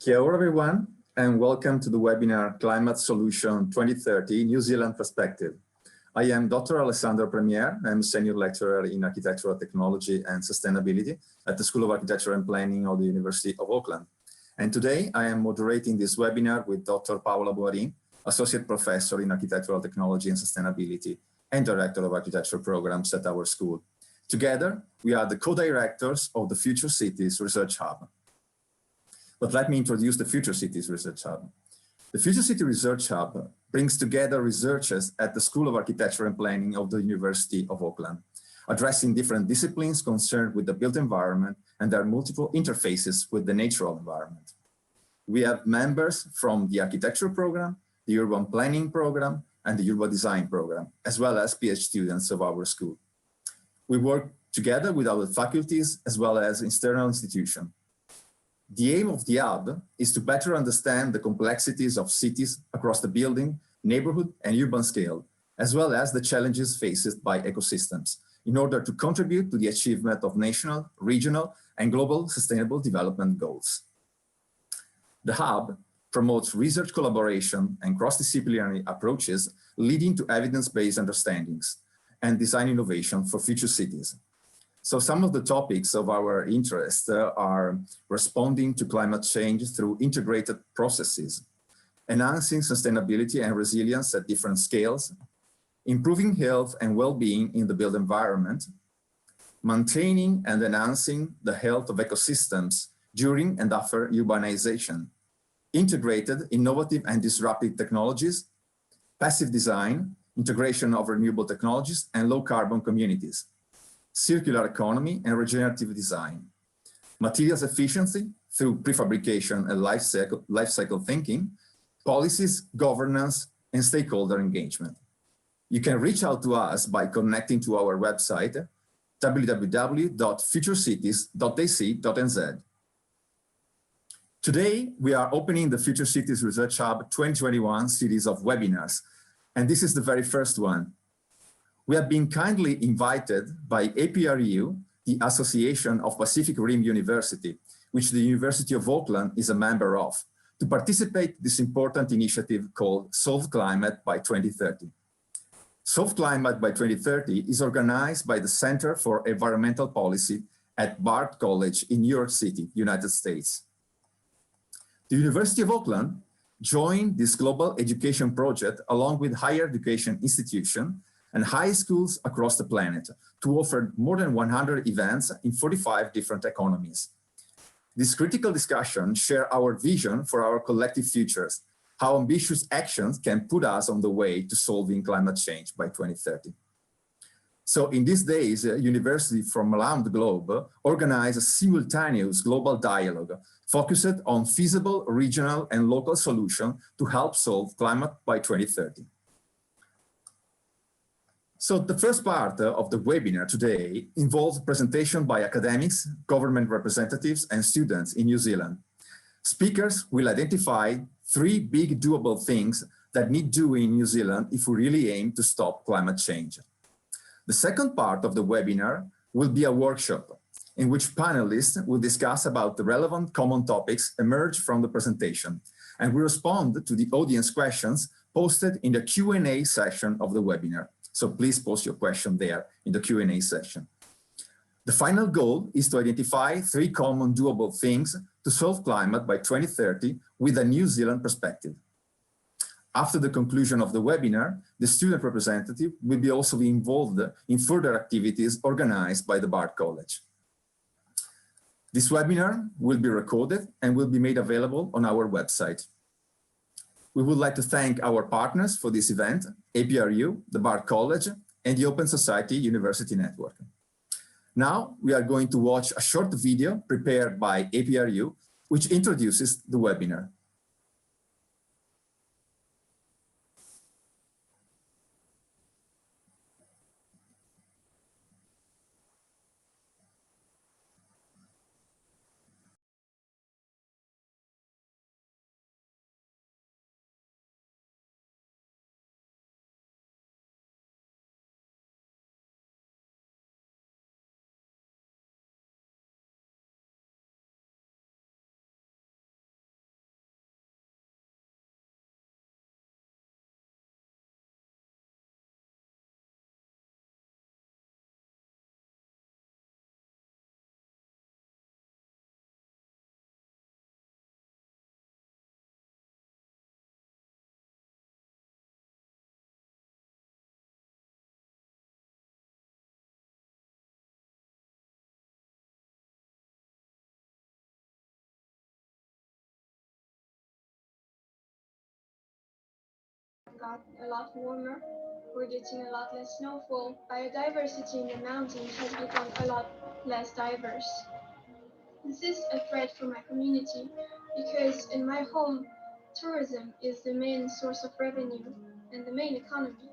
Kia ora everyone, and welcome to the webinar Climate Solution 2030 New Zealand Perspective. I am Dr. Alessandro Premier. I'm a senior lecturer in architectural technology and sustainability at the School of Architecture and Planning of the University of Auckland. And today I am moderating this webinar with Dr. Paola Boarin, Associate Professor in Architectural Technology and Sustainability and Director of Architecture Programs at our school. Together, we are the co-directors of the Future Cities Research Hub. But let me introduce the Future Cities Research Hub. The Future City Research Hub brings together researchers at the School of Architecture and Planning of the University of Auckland, addressing different disciplines concerned with the built environment and their multiple interfaces with the natural environment. We have members from the architecture program, the urban planning program, and the urban design program, as well as PhD students of our school. We work together with our faculties as well as external institutions. The aim of the hub is to better understand the complexities of cities across the building, neighborhood, and urban scale, as well as the challenges faced by ecosystems, in order to contribute to the achievement of national, regional, and global sustainable development goals. The hub promotes research collaboration and cross-disciplinary approaches leading to evidence-based understandings and design innovation for future cities. So some of the topics of our interest are responding to climate change through integrated processes, enhancing sustainability and resilience at different scales, improving health and well-being in the built environment, maintaining and enhancing the health of ecosystems during and after urbanization, integrated, innovative and disruptive technologies, passive design, integration of renewable technologies and low-carbon communities, circular economy and regenerative design, materials efficiency through prefabrication and life cycle thinking, policies, governance, and stakeholder engagement. You can reach out to us by connecting to our website, www.futurecities.ac.nz. Today, we are opening the Future Cities Research Hub 2021 series of webinars, and this is the very first one. We have been kindly invited by APRU, the Association of Pacific Rim University, which the University of Auckland is a member of, to participate in this important initiative called Solve Climate by 2030. Solve Climate by 2030 is organized by the Center for Environmental Policy at Bard College in New York City, United States. The University of Auckland joined this global education project along with higher education institutions and high schools across the planet to offer more than 100 events in 45 different economies. This critical discussion shares our vision for our collective futures, how ambitious actions can put us on the way to solving climate change by 2030. So in these days, universities from around the globe organize a simultaneous global dialogue focused on feasible regional and local solutions to help solve climate by 2030. So the first part of the webinar today involves a presentation by academics, government representatives, and students in New Zealand. Speakers will identify 3 big doable things that need doing in New Zealand if we really aim to stop climate change. The second part of the webinar will be a workshop in which panelists will discuss about the relevant common topics emerged from the presentation, and we respond to the audience questions posted in the Q&A section of the webinar. So please post your question there in the Q&A section. The final goal is to identify 3 common doable things to solve climate by 2030 with a New Zealand perspective. After the conclusion of the webinar, the student representative will also be involved in further activities organized by the Bard College. This webinar will be recorded and will be made available on our website. We would like to thank our partners for this event, APRU, the Bard College, and the Open Society University Network. Now, we are going to watch a short video prepared by APRU, which introduces the webinar. got a lot warmer, we're getting a lot less snowfall. Biodiversity in the mountains has become a lot less diverse. This is a threat for my community because in my home, tourism is the main source of revenue and the main economy.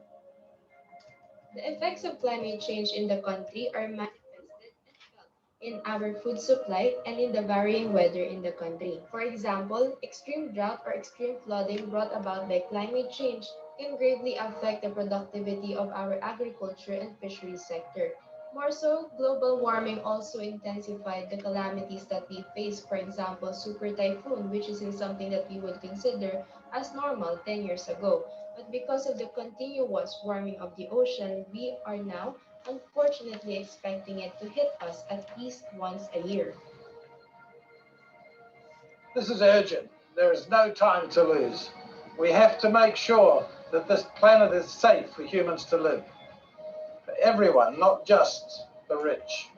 The effects of climate change in the country are manifested and felt in our food supply and in the varying weather in the country. For example, extreme drought or extreme flooding brought about by climate change can gravely affect the productivity of our agriculture and fisheries sector. More so, global warming also intensified the calamities that we face. For example, super typhoon, which isn't something that we would consider as normal 10 years ago. But because of the continuous warming of the ocean, we are now unfortunately expecting it to hit us at least once a year. This is urgent. There is no time to lose. We have to make sure that this planet is safe for humans to live. For everyone, not just the rich.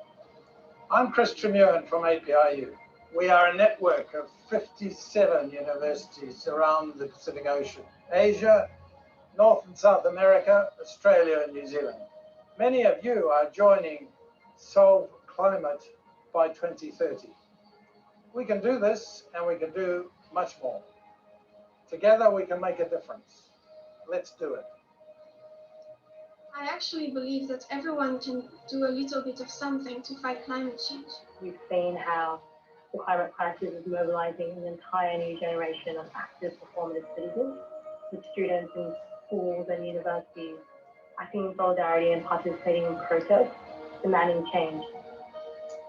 I'm Chris Tremuran from MBIE. We are a network of 57 universities around the Pacific Ocean, Asia, North and South America, Australia and New Zealand. Many of you are joining Solve Climate by 2030. We can do this and we can do much more. Together we can make a difference. Let's do it. I actually believe that everyone can do a little bit of something to fight climate change. We've seen how the climate crisis is mobilizing an entire new generation of active performative citizens, with students in schools and universities acting in solidarity and participating in protests, demanding change.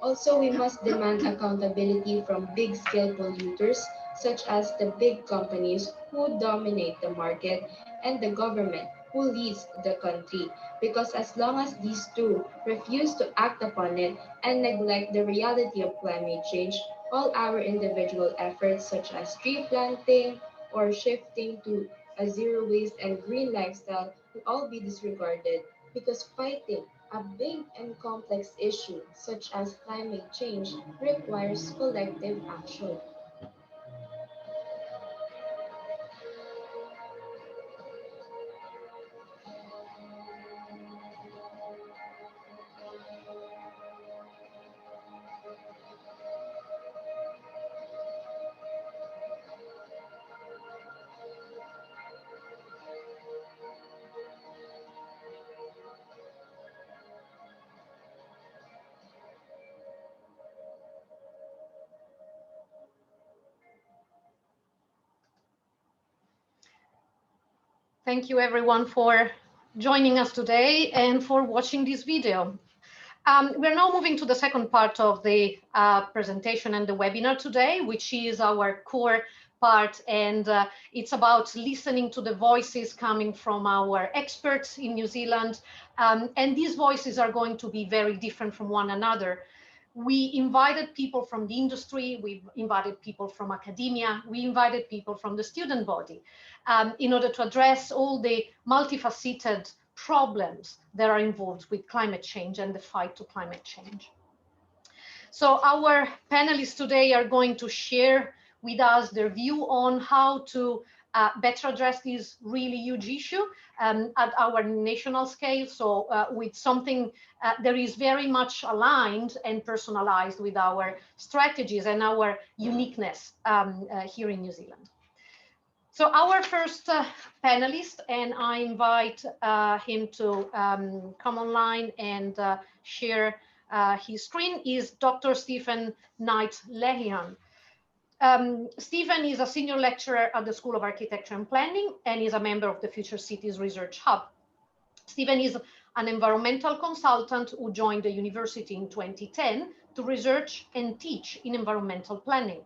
Also, we must demand accountability from big-scale polluters, such as the big companies who dominate the market and the government who leads the country. Because as long as these two refuse to act upon it and neglect the reality of climate change, all our individual efforts, such as tree planting or shifting to a zero waste and green lifestyle, will all be disregarded because fighting a big and complex issue such as climate change requires collective action. Thank you everyone for joining us today and for watching this video. We're now moving to the second part of the presentation and the webinar today, which is our core part, and it's about listening to the voices coming from our experts in New Zealand. And these voices are going to be very different from one another. We invited people from the industry, we've invited people from academia, we invited people from the student body in order to address all the multifaceted problems that are involved with climate change and the fight to climate change. So our panelists today are going to share with us their view on how to better address this really huge issue at our national scale. So with something that is very much aligned and personalized with our strategies and our uniqueness here in New Zealand. So our first panelist, and I invite him to come online and share his screen, is Dr. Stephen Knight-Lenihan. Stephen is a senior lecturer at the School of Architecture and Planning and is a member of the Future Cities Research Hub. Stephen is an environmental consultant who joined the university in 2010 to research and teach in environmental planning.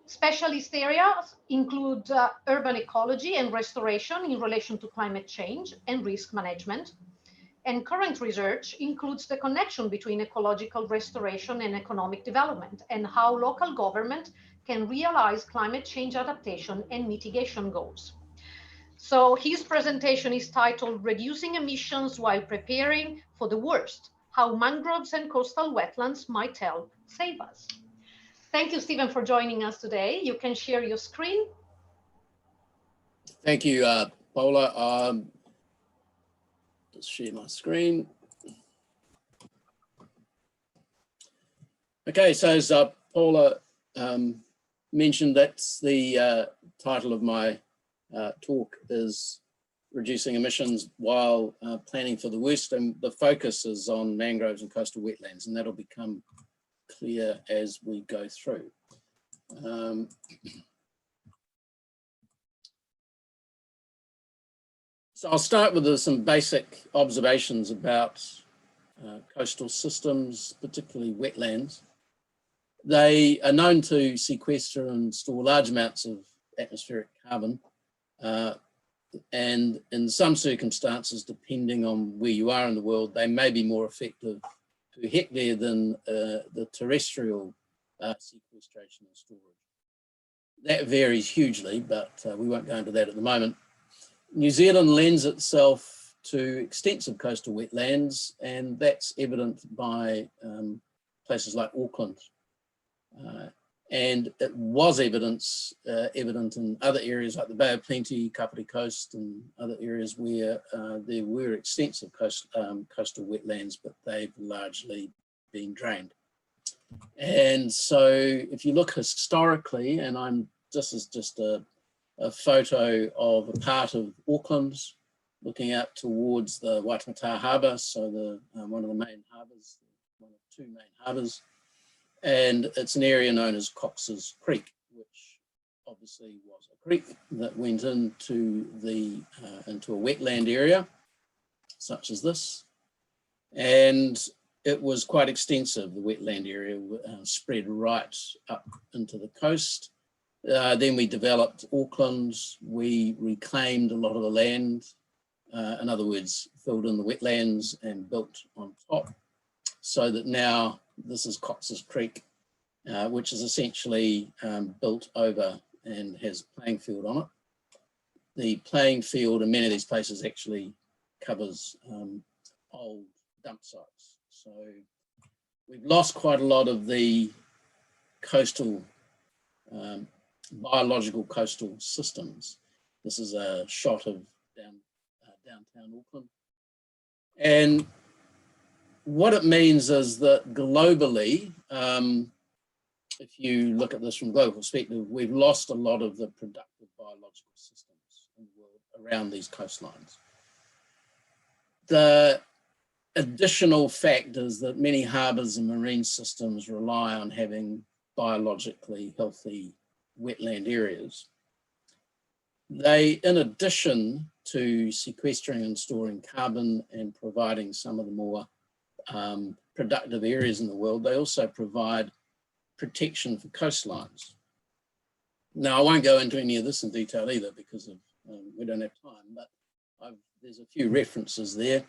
Specialist areas include urban ecology and restoration in relation to climate change and risk management. And current research includes the connection between ecological restoration and economic development and how local government can realize climate change adaptation and mitigation goals. So his presentation is titled Reducing Emissions While Preparing for the Worst, How Mangroves and Coastal Wetlands Might Help Save Us. Thank you, Stephen, for joining us today. You can share your screen. Thank you, Paula. Just share my screen. Okay, so as Paula mentioned, that's the title of my talk, is reducing emissions while planning for the worst, and the focus is on mangroves and coastal wetlands, and that'll become clear as we go through. So I'll start with some basic observations about coastal systems, particularly wetlands. They are known to sequester and store large amounts of atmospheric carbon, and in some circumstances, depending on where you are in the world, they may be more effective per hectare than the terrestrial sequestration and storage. That varies hugely, but we won't go into that at the moment. New Zealand lends itself to extensive coastal wetlands, and that's evident by places like Auckland. And it was evident in other areas like the Bay of Plenty, Kapiti Coast, and other areas where there were extensive coastal wetlands, but they've largely been drained. And so if you look historically, and this is just a photo of a part of Auckland looking out towards the Waitemata Harbour, so one of the main harbours, one of two main harbours, and it's an area known as Cox's Creek, which obviously was a creek that went into a wetland area such as this, and it was quite extensive. The wetland area spread right up into the coast. Then we developed Auckland, we reclaimed a lot of the land, in other words, filled in the wetlands and built on top, so that now this is Cox's Creek, which is essentially built over and has a playing field on it. The playing field in many of these places actually covers old dump sites. So we've lost quite a lot of the coastal biological coastal systems. This is a shot of downtown Auckland. And what it means is that globally, if you look at this from a global perspective, we've lost a lot of the productive biological systems in the world around these coastlines. The additional fact is that many harbours and marine systems rely on having biologically healthy wetland areas. They, in addition to sequestering and storing carbon and providing some of the more productive areas in the world, they also provide protection for coastlines. Now, I won't go into any of this in detail either because we don't have time, but there's a few references there.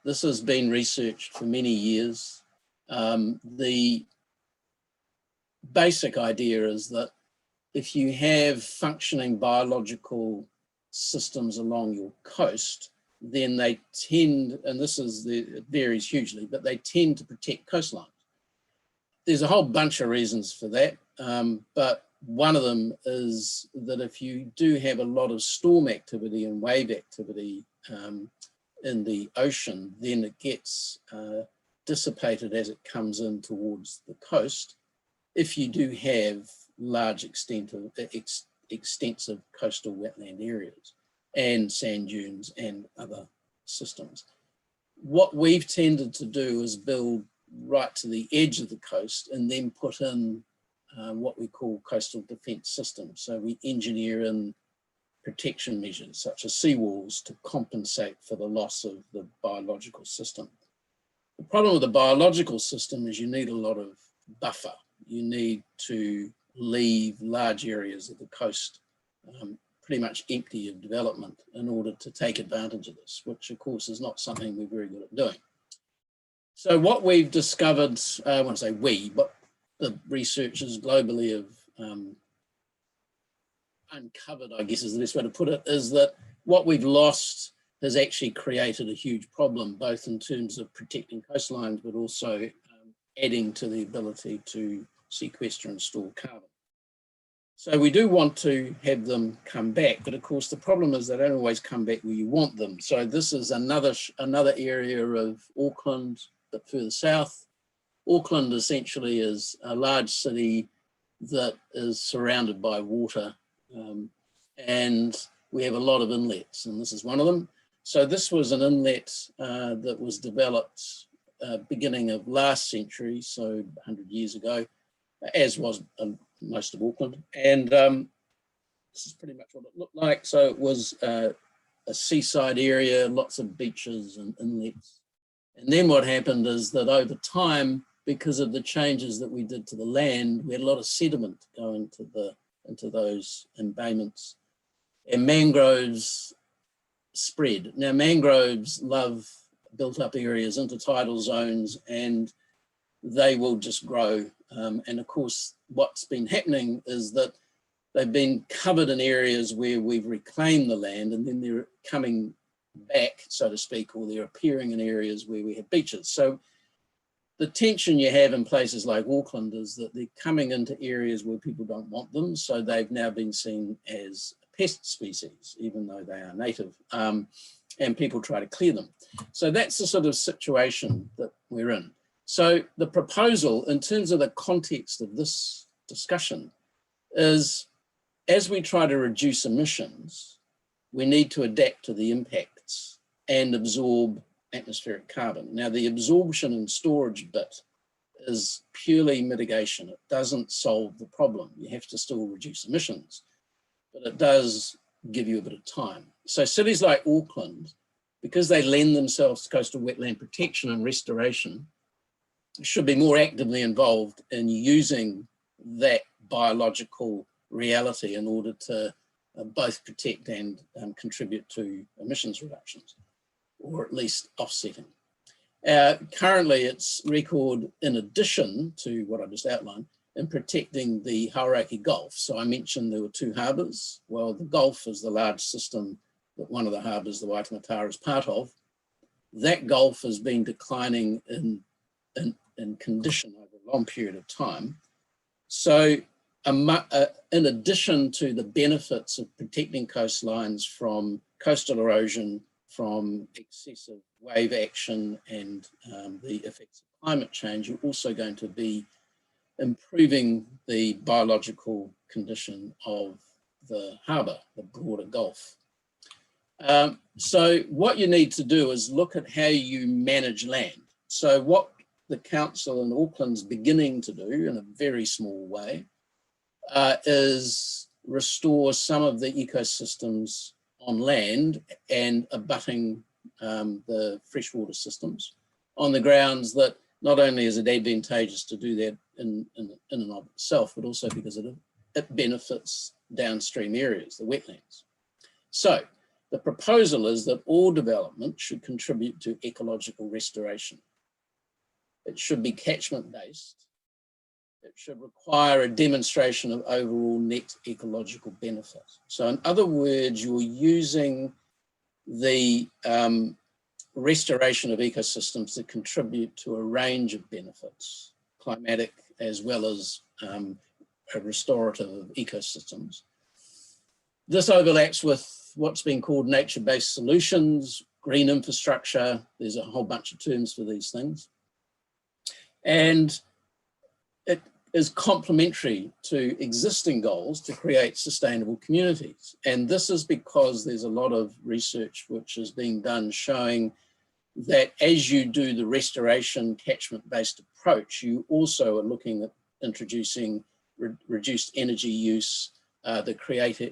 This has been researched for many years. The basic idea is that if you have functioning biological systems along your coast, then they tend, and it varies hugely, but they tend to protect coastlines. There's a whole bunch of reasons for that, but one of them is that if you do have a lot of storm activity and wave activity in the ocean, then it gets dissipated as it comes in towards the coast. If you do have large extensive coastal wetland areas and sand dunes and other systems. What we've tended to do is build right to the edge of the coast and then put in what we call coastal defence systems. So we engineer in protection measures such as seawalls to compensate for the loss of the biological system. The problem with the biological system is you need a lot of buffer. You need to leave large areas of the coast pretty much empty of development in order to take advantage of this, which of course is not something we're very good at doing. So what we've discovered, I won't say we, but the researchers globally have uncovered, I guess is the best way to put it, is that what we've lost has actually created a huge problem, both in terms of protecting coastlines, but also adding to the ability to sequester and store carbon. So we do want to have them come back, but of course the problem is they don't always come back where you want them. So this is another area of Auckland, but further south. Auckland essentially is a large city that is surrounded by water, and we have a lot of inlets, and this is one of them. So this was an inlet that was developed beginning of last century, so 100 years ago, as was most of Auckland. And this is pretty much what it looked like. So it was a seaside area, lots of beaches and inlets. And then what happened is that over time, because of the changes that we did to the land, we had a lot of sediment go into those embayments. And mangroves spread. Now mangroves love built up areas, intertidal zones, and they will just grow. And of course, what's been happening is that they've been covered in areas where we've reclaimed the land, and then they're coming back, so to speak, or they're appearing in areas where we have beaches. So the tension you have in places like Auckland is that they're coming into areas where people don't want them. So they've now been seen as a pest species, even though they are native, and people try to clear them. So that's the sort of situation that we're in. So the proposal, in terms of the context of this discussion, is as we try to reduce emissions, we need to adapt to the impacts and absorb atmospheric carbon. Now, the absorption and storage bit is purely mitigation. It doesn't solve the problem. You have to still reduce emissions, but it does give you a bit of time. So cities like Auckland, because they lend themselves to coastal wetland protection and restoration, should be more actively involved in using that biological reality in order to both protect and contribute to emissions reductions, or at least offsetting. Currently, it's record in addition to what I just outlined in protecting the Hauraki Gulf. So I mentioned there were two harbours. Well, the Gulf is the large system that one of the harbours, the Waitemata, is part of. That Gulf has been declining in condition over a long period of time. So in addition to the benefits of protecting coastlines from coastal erosion, from excessive wave action and the effects of climate change, you're also going to be improving the biological condition of the harbour, the broader Gulf. So what you need to do is look at how you manage land. So what the council in Auckland's beginning to do in a very small way is restore some of the ecosystems on land and abutting the freshwater systems on the grounds that not only is it advantageous to do that in and of itself, but also because it benefits downstream areas, the wetlands. So the proposal is that all development should contribute to ecological restoration. It should be catchment based. It should require a demonstration of overall net ecological benefit. So in other words, you're using the restoration of ecosystems to contribute to a range of benefits, climatic as well as a restorative of ecosystems. This overlaps with what's been called nature-based solutions, green infrastructure. There's a whole bunch of terms for these things. And it is complementary to existing goals to create sustainable communities. And this is because there's a lot of research which is being done showing that as you do the restoration catchment-based approach, you also are looking at introducing reduced energy use, the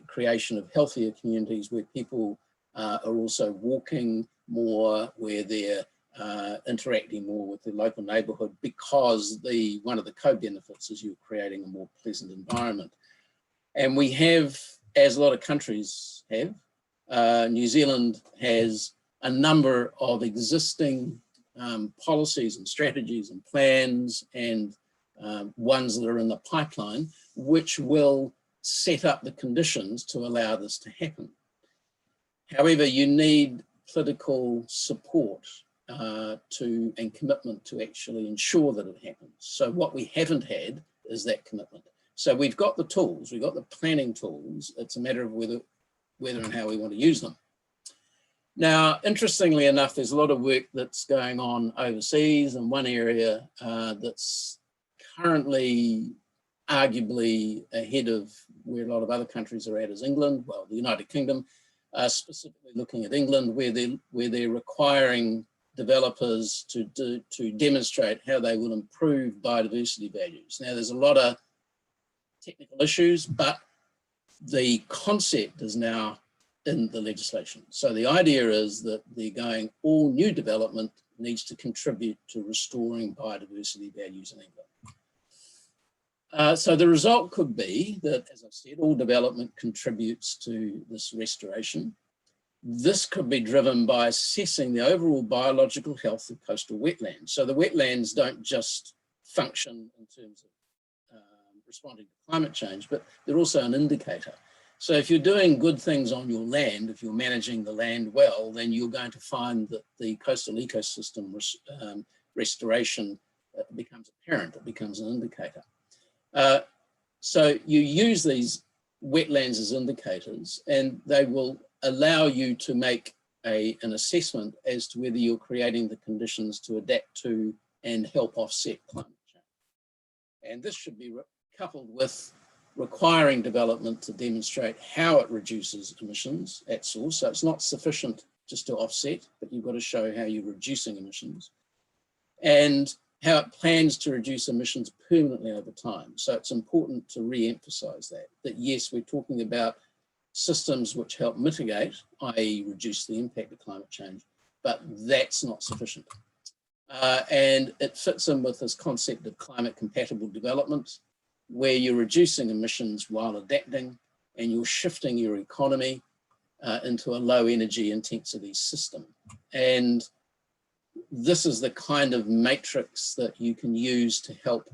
creation of healthier communities where people are also walking more, where they're interacting more with the local neighbourhood, because one of the co-benefits is you're creating a more pleasant environment. And we have, as a lot of countries have, New Zealand has a number of existing policies and strategies and plans and ones that are in the pipeline, which will set up the conditions to allow this to happen. However, you need political support and commitment to actually ensure that it happens. So what we haven't had is that commitment. So we've got the tools, we've got the planning tools. It's a matter of whether and how we want to use them. Now, interestingly enough, there's a lot of work that's going on overseas, and one area that's currently arguably ahead of where a lot of other countries are at is England, well, the United Kingdom, specifically looking at England, where they're requiring developers to demonstrate how they will improve biodiversity values. Now, there's a lot of technical issues, but the concept is now in the legislation. So the idea is that they're going, all new development needs to contribute to restoring biodiversity values in England. So the result could be that, as I've said, all development contributes to this restoration. This could be driven by assessing the overall biological health of coastal wetlands. So the wetlands don't just function in terms of responding to climate change, but they're also an indicator. So if you're doing good things on your land, if you're managing the land well, then you're going to find that the coastal ecosystem restoration becomes apparent, it becomes an indicator. So you use these wetlands as indicators, and they will allow you to make an assessment as to whether you're creating the conditions to adapt to and help offset climate change. And this should be coupled with requiring development to demonstrate how it reduces emissions at source. So it's not sufficient just to offset, but you've got to show how you're reducing emissions and how it plans to reduce emissions permanently over time. So it's important to re-emphasize that yes, we're talking about systems which help mitigate, i.e. reduce the impact of climate change, but that's not sufficient. And it fits in with this concept of climate compatible development, where you're reducing emissions while adapting and you're shifting your economy into a low energy intensity system. And this is the kind of matrix that you can use to help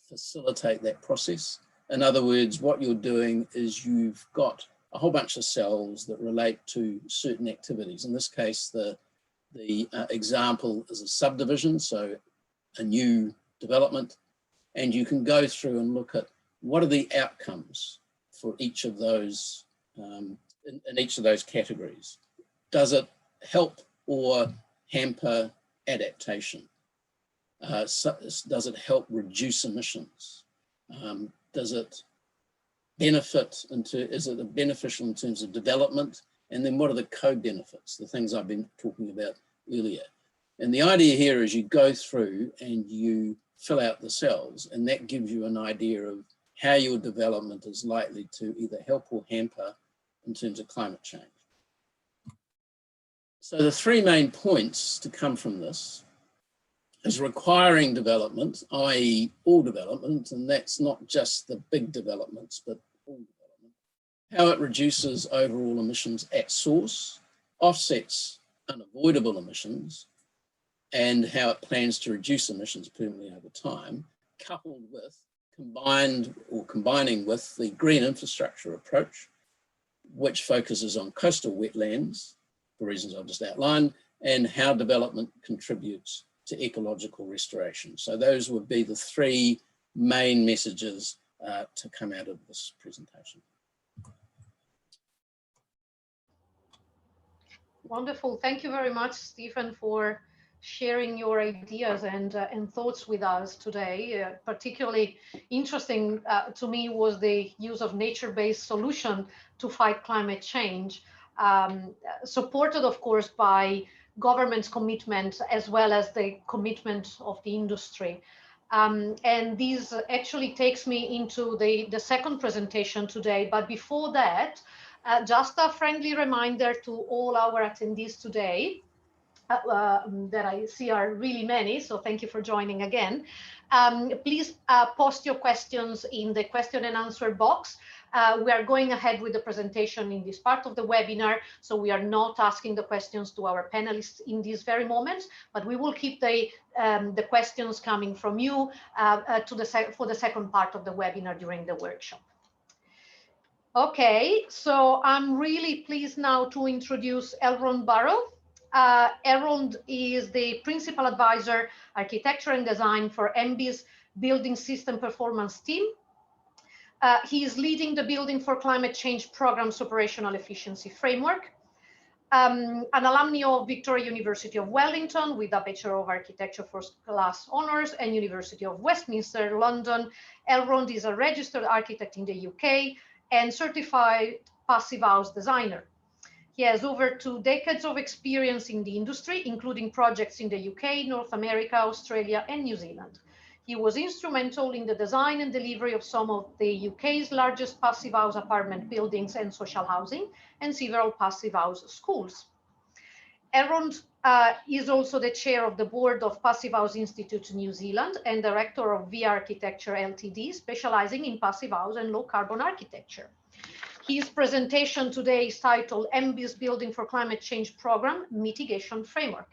facilitate that process. In other words, what you're doing is you've got a whole bunch of cells that relate to certain activities. In this case, the example is a subdivision, so a new development, and you can go through and look at what are the outcomes for each of those, in each of those categories. Does it help or hamper adaptation? Does it help reduce emissions? Does it benefit is it beneficial in terms of development? And then what are the co-benefits, the things I've been talking about earlier? And the idea here is you go through and you fill out the cells, and that gives you an idea of how your development is likely to either help or hamper in terms of climate change. So the three main points to come from this is requiring development, i.e. all development, and that's not just the big developments, but all development. How it reduces overall emissions at source, offsets unavoidable emissions, and how it plans to reduce emissions permanently over time, coupled with, combining with the green infrastructure approach, which focuses on coastal wetlands, for reasons I've just outlined, and how development contributes to ecological restoration. So those would be the three main messages to come out of this presentation. Wonderful. Thank you very much, Stephen, for sharing your ideas and thoughts with us today. Particularly interesting to me was the use of nature-based solution to fight climate change, supported, of course, by government's commitment as well as the commitment of the industry. And this actually takes me into the second presentation today. But before that, just a friendly reminder to all our attendees today that I see are really many, so thank you for joining again. Please post your questions in the question and answer box. We are going ahead with the presentation in this part of the webinar, so we are not asking the questions to our panelists in this very moment, but we will keep the questions coming from you for the second part of the webinar during the workshop. Okay, so I'm really pleased now to introduce Elrond Burrel. Elrond is the Principal Advisor, Architecture and Design for MBIE's building system performance team. He is leading the Building for Climate Change program's operational efficiency framework. An alumni of Victoria University of Wellington with a Bachelor of Architecture First Class Honours and University of Westminster, London. Elrond is a registered architect in the UK and certified passive house designer. He has over 2 decades of experience in the industry, including projects in the UK, North America, Australia, and New Zealand. He was instrumental in the design and delivery of some of the UK's largest passive house apartment buildings and social housing, and several passive house schools. Elrond is also the chair of the board of Passive House Institute New Zealand and director of V Architecture Ltd, specializing in passive house and low carbon architecture. His presentation today is titled MBIE's Building for Climate Change Program Mitigation Framework.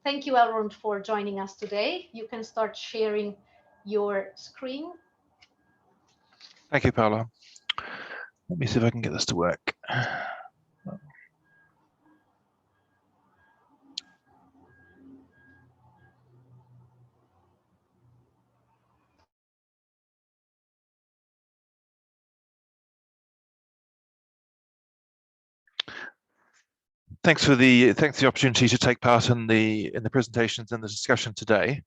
Thank you, Elrond, for joining us today. You can start sharing your screen. Thank you, Paula. Let me see if I can get this to work. Thanks for the opportunity to take part in the presentations and the discussion today.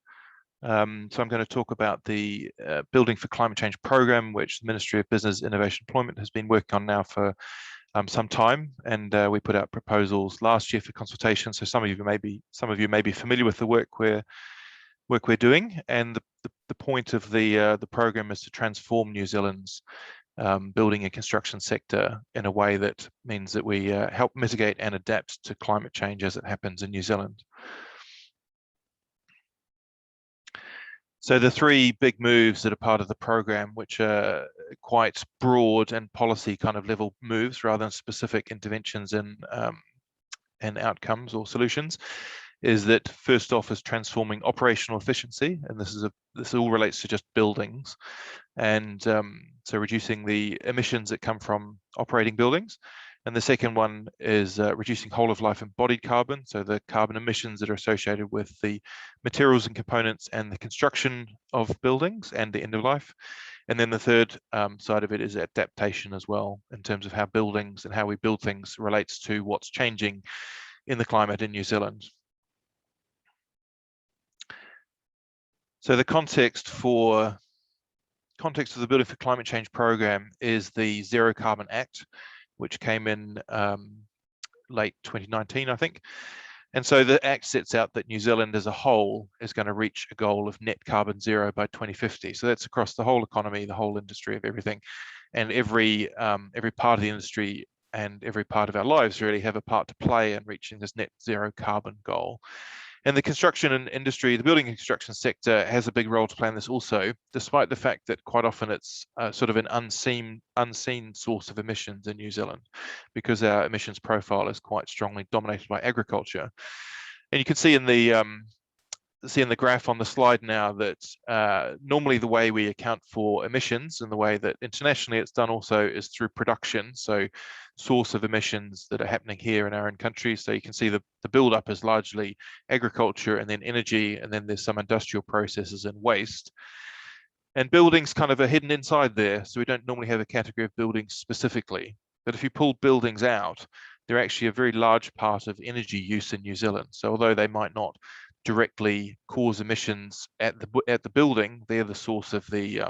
So I'm going to talk about the Building for Climate Change program, which the Ministry of Business, Innovation and Employment has been working on now for some time, and we put out proposals last year for consultation. So some of you may be familiar with the work we're doing, and the point of the program is to transform New Zealand's building and construction sector in a way that means that we help mitigate and adapt to climate change as it happens in New Zealand. So the 3 big moves that are part of the program, which are quite broad and policy kind of level moves rather than specific interventions and outcomes or solutions, is that first off is transforming operational efficiency, and this all relates to just buildings, and so reducing the emissions that come from operating buildings. And the second one is reducing whole of life embodied carbon, so the carbon emissions that are associated with the materials and components and the construction of buildings and the end of life. And then the third side of it is adaptation as well, in terms of how buildings and how we build things relates to what's changing in the climate in New Zealand. So the context of the Building for Climate Change program is the Zero Carbon Act, which came in late 2019, I think. And so the Act sets out that New Zealand as a whole is going to reach a goal of net carbon zero by 2050. So that's across the whole economy, the whole industry of everything. And every part of the industry and every part of our lives really have a part to play in reaching this net zero carbon goal. And the construction and industry, the building and construction sector has a big role to play in this also, despite the fact that quite often it's sort of an unseen source of emissions in New Zealand, because our emissions profile is quite strongly dominated by agriculture. And you can see in the graph on the slide now that normally the way we account for emissions and the way that internationally it's done also is through production. So source of emissions that are happening here in our own country. So you can see the build-up is largely agriculture and then energy, and then there's some industrial processes and waste. And buildings kind of are hidden inside there. So we don't normally have a category of buildings specifically. But if you pull buildings out, they're actually a very large part of energy use in New Zealand. So although they might not directly cause emissions at the building, they're the source of the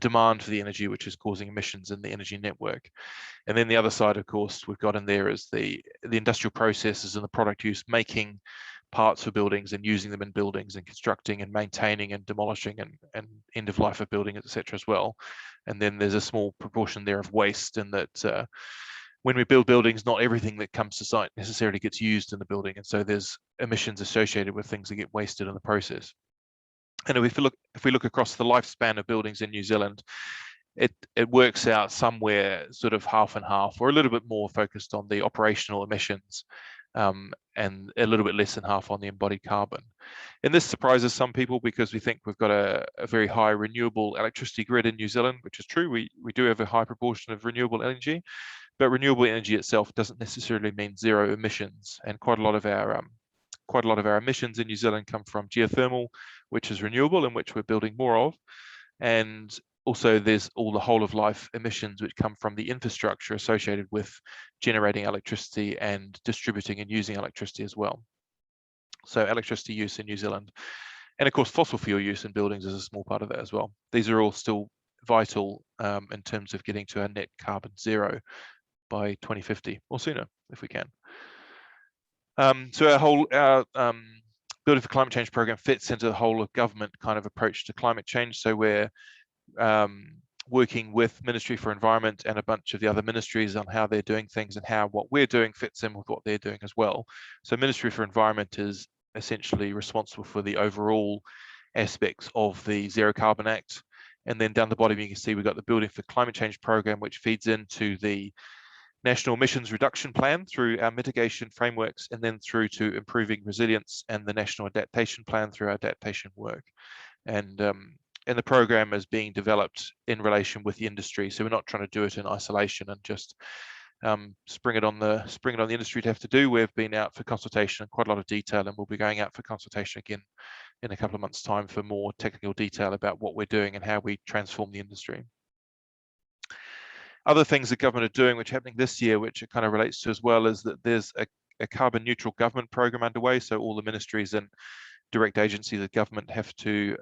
demand for the energy, which is causing emissions in the energy network. And then the other side, of course, we've got in there is the industrial processes and the product use, making parts for buildings and using them in buildings and constructing and maintaining and demolishing and end of life of buildings, etc. as well. And then there's a small proportion there of waste, in that when we build buildings, not everything that comes to site necessarily gets used in the building. And so there's emissions associated with things that get wasted in the process. And if we look across the lifespan of buildings in New Zealand, it works out somewhere sort of half and half, or a little bit more focused on the operational emissions, and a little bit less than half on the embodied carbon. And this surprises some people because we think we've got a very high renewable electricity grid in New Zealand, which is true. We do have a high proportion of renewable energy, but renewable energy itself doesn't necessarily mean zero emissions. And quite a lot of our emissions in New Zealand come from geothermal, which is renewable and which we're building more of. And also there's all the whole of life emissions which come from the infrastructure associated with generating electricity and distributing and using electricity as well. So electricity use in New Zealand, and of course fossil fuel use in buildings is a small part of that as well. These are all still vital in terms of getting to a net carbon zero by 2050 or sooner if we can. So our Building for Climate Change program fits into the whole of government kind of approach to climate change. So we're working with Ministry for Environment and a bunch of the other ministries on how they're doing things and how what we're doing fits in with what they're doing as well. So Ministry for Environment is essentially responsible for the overall aspects of the Zero Carbon Act. And then down the bottom, you can see we've got the Building for Climate Change program, which feeds into the National Emissions Reduction Plan through our mitigation frameworks, and then through to improving resilience and the National Adaptation Plan through our adaptation work. And the program is being developed in relation with the industry. So we're not trying to do it in isolation and just spring it on the industry to have to do. We've been out for consultation in quite a lot of detail, and we'll be going out for consultation again in a couple of months' time for more technical detail about what we're doing and how we transform the industry. Other things the government are doing, which are happening this year, which it kind of relates to as well, is that there's a carbon neutral government program underway. So all the ministries and direct agencies of government have to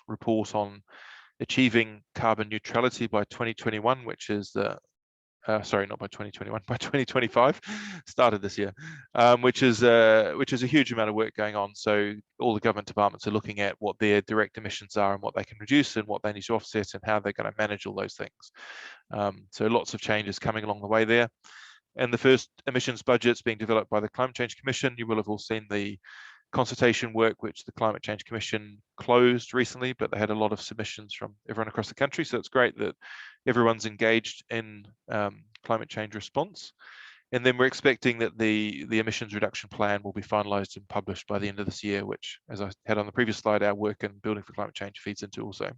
report on achieving carbon neutrality by 2021, which is the sorry, not by 2021, by 2025, started this year, which is a huge amount of work going on. So all the government departments are looking at what their direct emissions are and what they can reduce and what they need to offset and how they're going to manage all those things. So lots of changes coming along the way there. And the first emissions budget's being developed by the Climate Change Commission. You will have all seen the consultation work which the Climate Change Commission closed recently, but they had a lot of submissions from everyone across the country. So it's great that everyone's engaged in climate change response. And then we're expecting that the emissions reduction plan will be finalised and published by the end of this year, which, as I had on the previous slide, our work in Building for Climate Change feeds into also.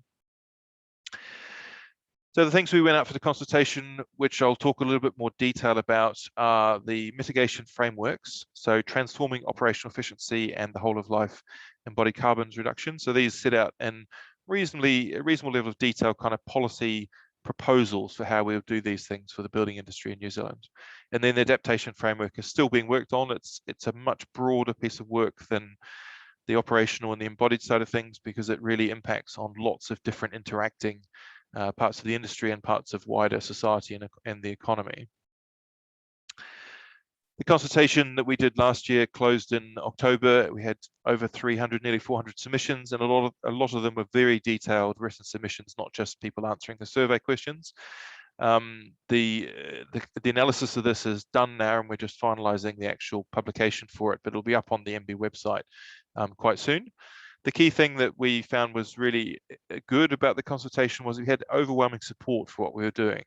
So the things we went out for the consultation, which I'll talk a little bit more detail about, are the mitigation frameworks. So transforming operational efficiency and the whole of life embodied carbon reduction. So these set out in a reasonable level of detail, kind of policy proposals for how we'll do these things for the building industry in New Zealand. And then the adaptation framework is still being worked on. It's a much broader piece of work than the operational and the embodied side of things, because it really impacts on lots of different interacting parts of the industry and parts of wider society and the economy. The consultation that we did last year closed in October. We had over 300, nearly 400 submissions, and a lot of them were very detailed written submissions, not just people answering the survey questions. The analysis of this is done now, and we're just finalising the actual publication for it, but it'll be up on the MB website quite soon. The key thing that we found was really good about the consultation was we had overwhelming support for what we were doing.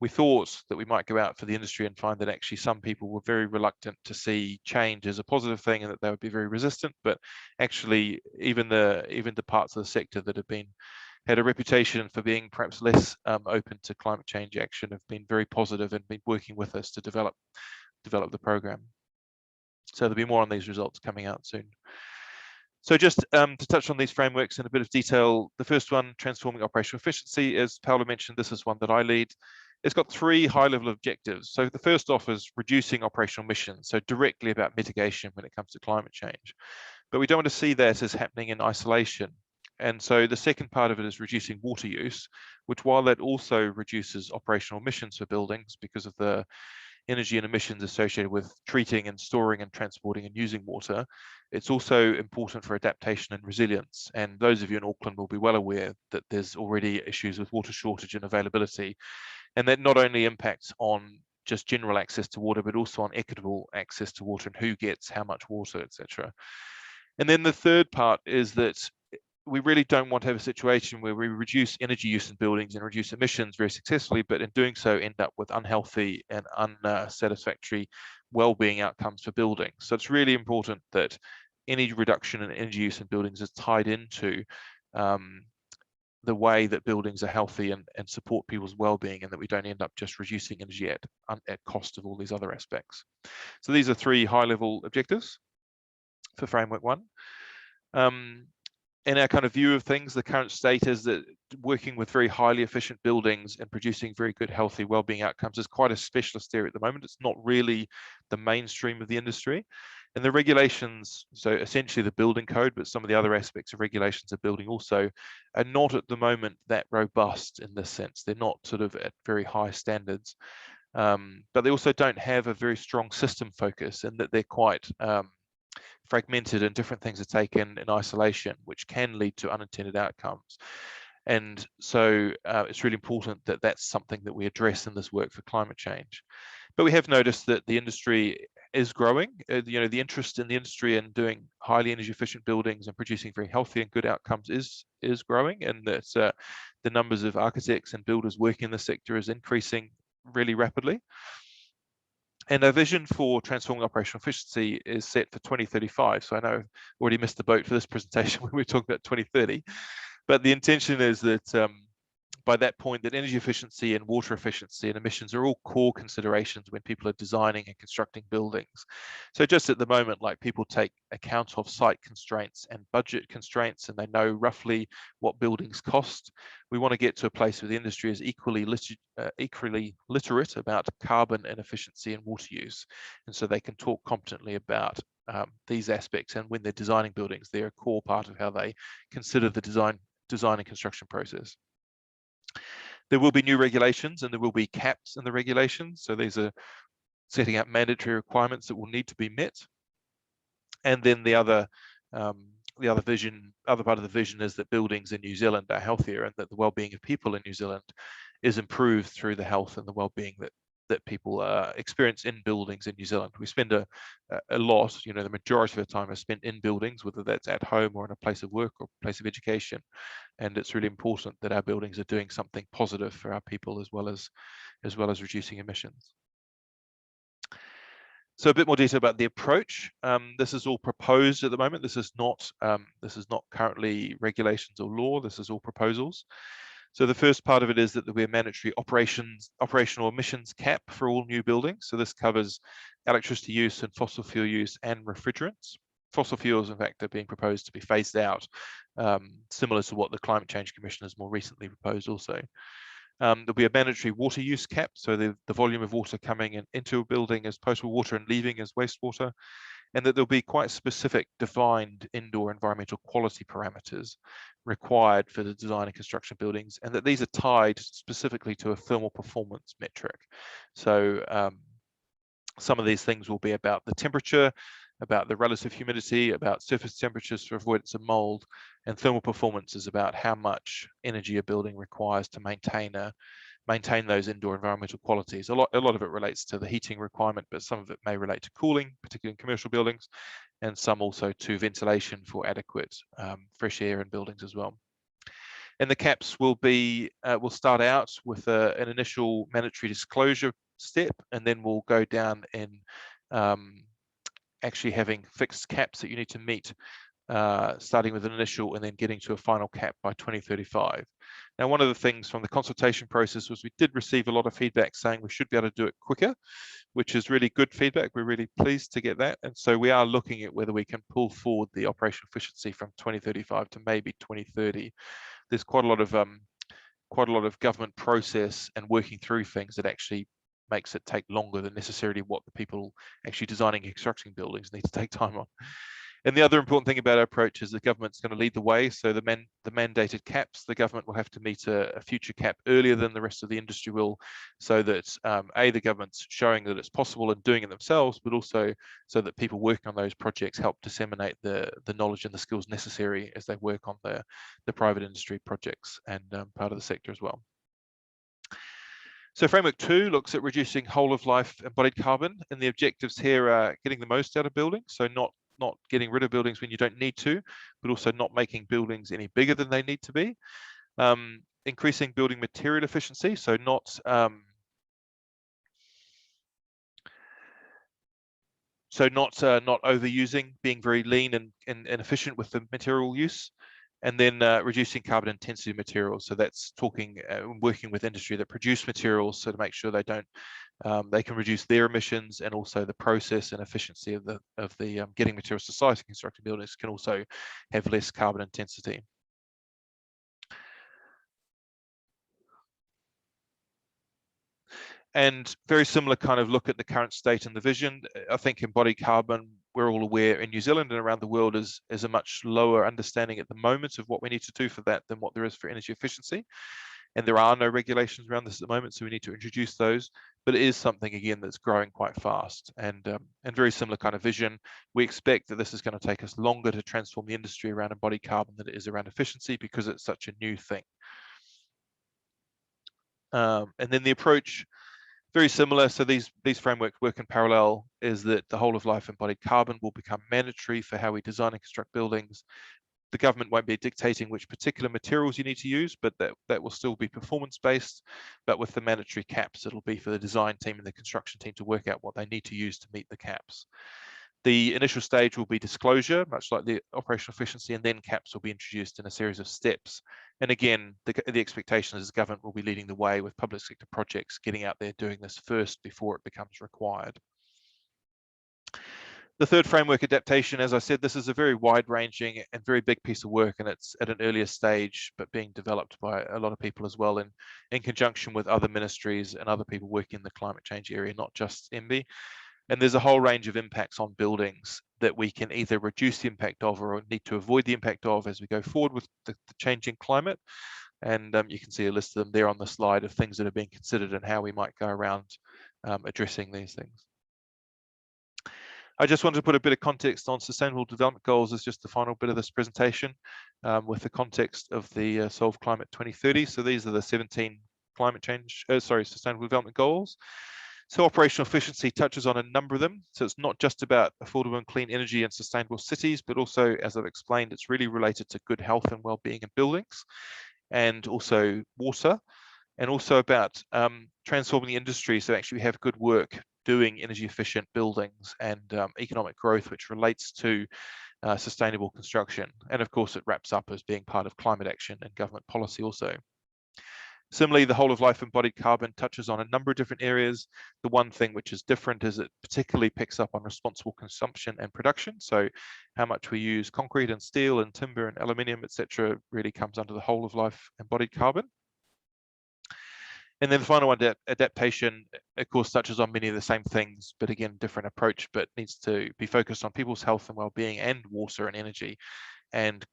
We thought that we might go out for the industry and find that actually some people were very reluctant to see change as a positive thing and that they would be very resistant, but actually even the parts of the sector that have had a reputation for being perhaps less open to climate change action have been very positive and been working with us to develop the program. So there'll be more on these results coming out soon. So just to touch on these frameworks in a bit of detail, the first one, transforming operational efficiency, as Paolo mentioned, this is one that I lead. It's got 3 high-level objectives. So the first off is reducing operational emissions, so directly about mitigation when it comes to climate change. But we don't want to see that as happening in isolation. And so the second part of it is reducing water use, which, while that also reduces operational emissions for buildings because of the energy and emissions associated with treating and storing and transporting and using water, it's also important for adaptation and resilience. And those of you in Auckland will be well aware that there's already issues with water shortage and availability, and that not only impacts on just general access to water, but also on equitable access to water and who gets how much water, etc. And then the third part is that we really don't want to have a situation where we reduce energy use in buildings and reduce emissions very successfully, but in doing so end up with unhealthy and unsatisfactory well-being outcomes for buildings. So it's really important that any reduction in energy use in buildings is tied into the way that buildings are healthy and support people's well-being, and that we don't end up just reducing energy at cost of all these other aspects. So these are 3 high-level objectives for Framework 1. in our kind of view of things, the current state is that working with very highly efficient buildings and producing very good, healthy well-being outcomes is quite a specialist area at the moment. It's not really the mainstream of the industry. And the regulations, so essentially the building code, but some of the other aspects of regulations of building also, are not at the moment that robust in this sense. They're not sort of at very high standards, but they also don't have a very strong system focus, and that they're quite fragmented and different things are taken in isolation, which can lead to unintended outcomes. And so it's really important that that's something that we address in this work for climate change. But we have noticed that the industry is growing. You know, the interest in the industry in doing highly energy efficient buildings and producing very healthy and good outcomes is growing, and that the numbers of architects and builders working in the sector is increasing really rapidly. And our vision for transforming operational efficiency is set for 2035. So I know I've already missed the boat for this presentation when we were talking about 2030, but the intention is that by that point, that energy efficiency and water efficiency and emissions are all core considerations when people are designing and constructing buildings. So just at the moment, like, people take account of site constraints and budget constraints, and they know roughly what buildings cost. We want to get to a place where the industry is equally literate about carbon and efficiency and water use, and so they can talk competently about these aspects, and when they're designing buildings, they're a core part of how they consider the design and construction process. There will be new regulations, and there will be caps in the regulations. So these are setting up mandatory requirements that will need to be met. And then the other part of the vision is that buildings in New Zealand are healthier, and that the well-being of people in New Zealand is improved through the health and the well-being that people experience in buildings in New Zealand. We spend a lot, you know, the majority of our time is spent in buildings, whether that's at home or in a place of work or place of education. And it's really important that our buildings are doing something positive for our people, as well as reducing emissions. So a bit more detail about the approach. This is all proposed at the moment. This is not currently regulations or law. This is all proposals. So the first part of it is that there will be a mandatory operational emissions cap for all new buildings. So this covers electricity use and fossil fuel use and refrigerants. Fossil fuels, in fact, are being proposed to be phased out, similar to what the Climate Change Commission has more recently proposed also. There'll be a mandatory water use cap, so the volume of water coming into a building as potable water and leaving as wastewater, and that there'll be quite specific defined indoor environmental quality parameters required for the design and construction of buildings, and that these are tied specifically to a thermal performance metric. So some of these things will be about the temperature, about the relative humidity, about surface temperatures for avoidance of mold, and thermal performance is about how much energy a building requires to maintain those indoor environmental qualities. A lot of it relates to the heating requirement, but some of it may relate to cooling, particularly in commercial buildings, and some also to ventilation for adequate fresh air in buildings as well. And the caps will start out with an initial mandatory disclosure step, and then we'll go down in actually having fixed caps that you need to meet, starting with an initial and then getting to a final cap by 2035. Now, one of the things from the consultation process was we did receive a lot of feedback saying we should be able to do it quicker, which is really good feedback. We're really pleased to get that. And so we are looking at whether we can pull forward the operational efficiency from 2035 to maybe 2030. There's quite a lot of government process and working through things that actually makes it take longer than necessarily what the people actually designing and constructing buildings need to take time on. And the other important thing about our approach is the government's going to lead the way. So the mandated caps, the government will have to meet a future cap earlier than the rest of the industry will, so that the government's showing that it's possible and doing it themselves, but also so that people working on those projects help disseminate the knowledge and the skills necessary as they work on the private industry projects and part of the sector as well. So framework 2 looks at reducing whole of life embodied carbon, and the objectives here are getting the most out of buildings, so not getting rid of buildings when you don't need to, but also not making buildings any bigger than they need to be. Increasing building material efficiency, so not overusing, being very lean and efficient with the material use. And then reducing carbon intensity materials. So that's working with industry that produce materials, so to make sure they don't, they can reduce their emissions, and also the process and efficiency of the getting materials to site and constructing buildings can also have less carbon intensity. And very similar kind of look at the current state and the vision. I think embodied carbon, we're all aware in New Zealand and around the world, is a much lower understanding at the moment of what we need to do for that than what there is for energy efficiency. And there are no regulations around this at the moment, so we need to introduce those. But it is something, again, that's growing quite fast, and very similar kind of vision. We expect that this is going to take us longer to transform the industry around embodied carbon than it is around efficiency, because it's such a new thing. And then the approach, very similar. So these frameworks work in parallel, is that the whole of life embodied carbon will become mandatory for how we design and construct buildings. The government won't be dictating which particular materials you need to use, but that will still be performance-based. But with the mandatory caps, it'll be for the design team and the construction team to work out what they need to use to meet the caps. The initial stage will be disclosure, much like the operational efficiency, and then caps will be introduced in a series of steps. And again, the expectation is the government will be leading the way with public sector projects getting out there doing this first before it becomes required. The third framework, adaptation, as I said, this is a very wide-ranging and very big piece of work, and it's at an earlier stage, but being developed by a lot of people as well, in conjunction with other ministries and other people working in the climate change area, not just MBIE. And there's a whole range of impacts on buildings that we can either reduce the impact of or need to avoid the impact of as we go forward with the changing climate. And you can see a list of them there on the slide of things that are being considered and how we might go around addressing these things. I just wanted to put a bit of context on Sustainable Development Goals as just the final bit of this presentation, with the context of the Solve Climate 2030. So these are the 17 Sustainable Development Goals. So operational efficiency touches on a number of them. So it's not just about affordable and clean energy and sustainable cities, but also, as I've explained, it's really related to good health and well-being in buildings, and also water, and also about transforming the industry. So actually we have good work doing energy efficient buildings and economic growth, which relates to sustainable construction. And of course, it wraps up as being part of climate action and government policy also. Similarly, the whole of life embodied carbon touches on a number of different areas. The one thing which is different is it particularly picks up on responsible consumption and production. So how much we use concrete and steel and timber and aluminium, etc., really comes under the whole of life embodied carbon. And then the final one, adaptation, of course, touches on many of the same things, but again, different approach, but needs to be focused on people's health and well-being, and water and energy, and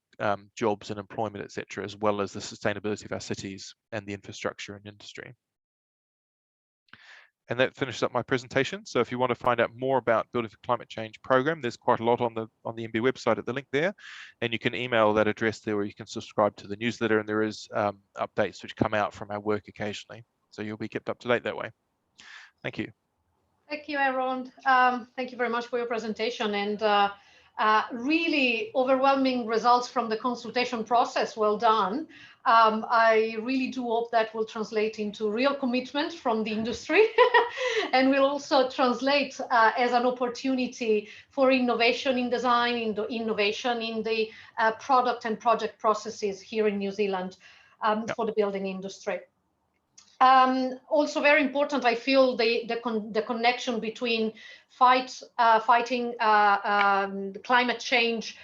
jobs and employment, etc., as well as the sustainability of our cities and the infrastructure and industry. And that finishes up my presentation. So if you want to find out more about Building for Climate Change program, there's quite a lot on the MBIE website at the link there, and you can email that address there, or you can subscribe to the newsletter, and there is updates which come out from our work occasionally. So you'll be kept up to date that way. Thank you. Thank you, Elrond. Thank you very much for your presentation, and really overwhelming results from the consultation process. Well done. I really do hope that will translate into real commitment from the industry and will also translate as an opportunity for innovation in design, innovation in the product and project processes here in New Zealand for the building industry. Also very important, I feel, the connection between fighting the climate change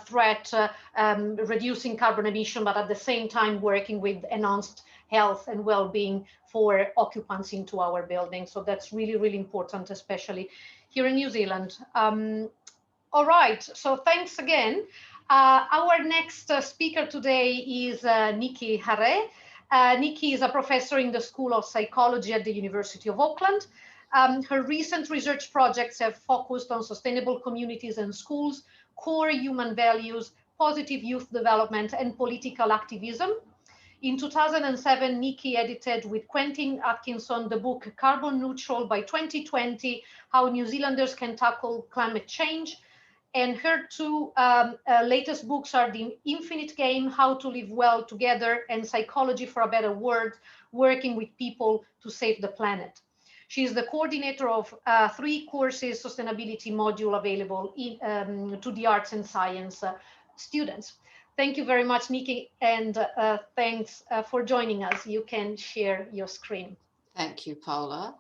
threat, reducing carbon emission, but at the same time working with enhanced health and well-being for occupants into our buildings. So that's really, really important, especially here in New Zealand. All right, so thanks again. Our next speaker today is Niki Harré. Niki is a professor in the School of Psychology at the University of Auckland. Her recent research projects have focused on sustainable communities and schools, core human values, positive youth development, and political activism. In 2007, Niki edited with Quentin Atkinson the book Carbon Neutral by 2020, How New Zealanders Can Tackle Climate Change. And her two latest books are The Infinite Game, How to Live Well Together, and Psychology for a Better World, Working with People to Save the Planet. She is the coordinator of 3 courses sustainability module available to the arts and science students. Thank you very much, Niki, and thanks for joining us. You can share your screen. Thank you, Paula,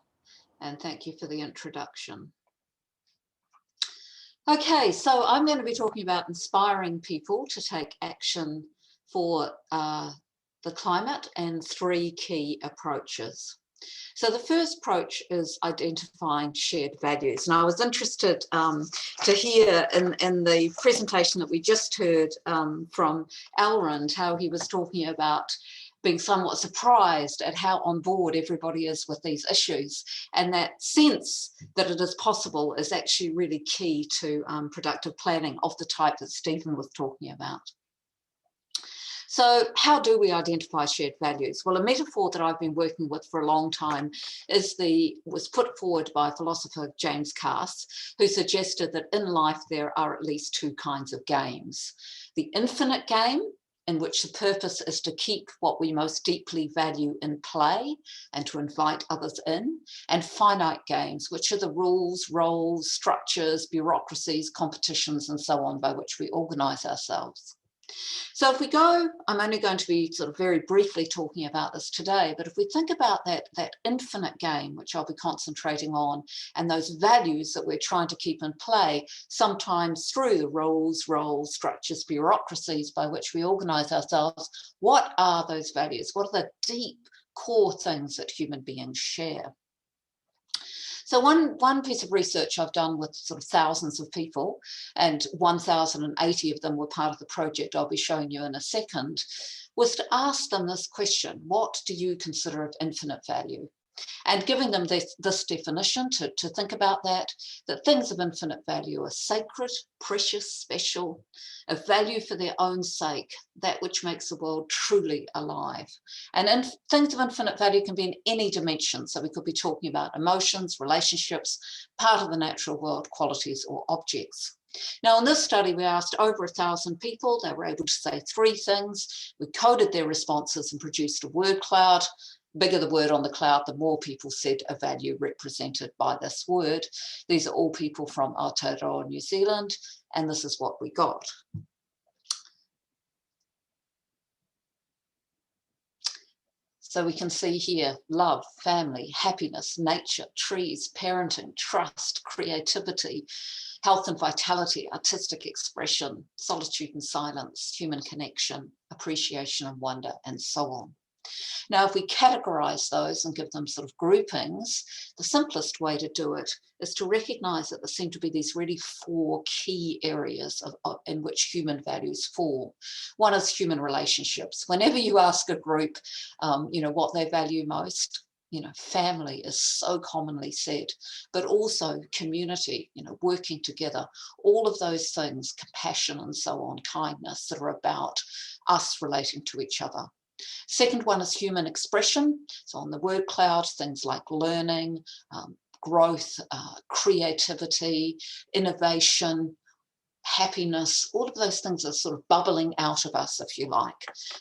and thank you for the introduction. Okay, so I'm going to be talking about inspiring people to take action for the climate and 3 key approaches. So the first approach is identifying shared values. And I was interested to hear in the presentation that we just heard from Elrond, how he was talking about being somewhat surprised at how on board everybody is with these issues. And that sense that it is possible is actually really key to productive planning of the type that Stephen was talking about. So how do we identify shared values? Well, a metaphor that I've been working with for a long time was put forward by philosopher James Cass, who suggested that in life there are at least 2 kinds of games. The infinite game, in which the purpose is to keep what we most deeply value in play and to invite others in, and finite games, which are the rules, roles, structures, bureaucracies, competitions, and so on by which we organize ourselves. So if we go, I'm only going to be sort of very briefly talking about this today, but if we think about that infinite game, which I'll be concentrating on, and those values that we're trying to keep in play, sometimes through the rules, roles, structures, bureaucracies by which we organize ourselves, what are those values? What are the deep core things that human beings share? So one piece of research I've done with sort of thousands of people, and 1,080 of them were part of the project I'll be showing you in a second, was to ask them this question: what do you consider of infinite value? And giving them this definition to think about that things of infinite value are sacred, precious, special, of value for their own sake, that which makes the world truly alive. And things of infinite value can be in any dimension. So we could be talking about emotions, relationships, part of the natural world, qualities or objects. Now, in this study, we asked over 1,000 people. They were able to say 3 things. We coded their responses and produced a word cloud. Bigger the word on the cloud, the more people said a value represented by this word. These are all people from Aotearoa, New Zealand, and this is what we got. So we can see here love, family, happiness, nature, trees, parenting, trust, creativity, health and vitality, artistic expression, solitude and silence, human connection, appreciation and wonder, and so on. Now, if we categorize those and give them sort of groupings, the simplest way to do it is to recognize that there seem to be these really 4 key areas in which human values fall. One is human relationships. Whenever you ask a group, what they value most, family is so commonly said, but also community, working together, all of those things, compassion and so on, kindness, that are about us relating to each other. Second one is human expression. So on the word cloud, things like learning, growth, creativity, innovation, happiness, all of those things are sort of bubbling out of us, if you like.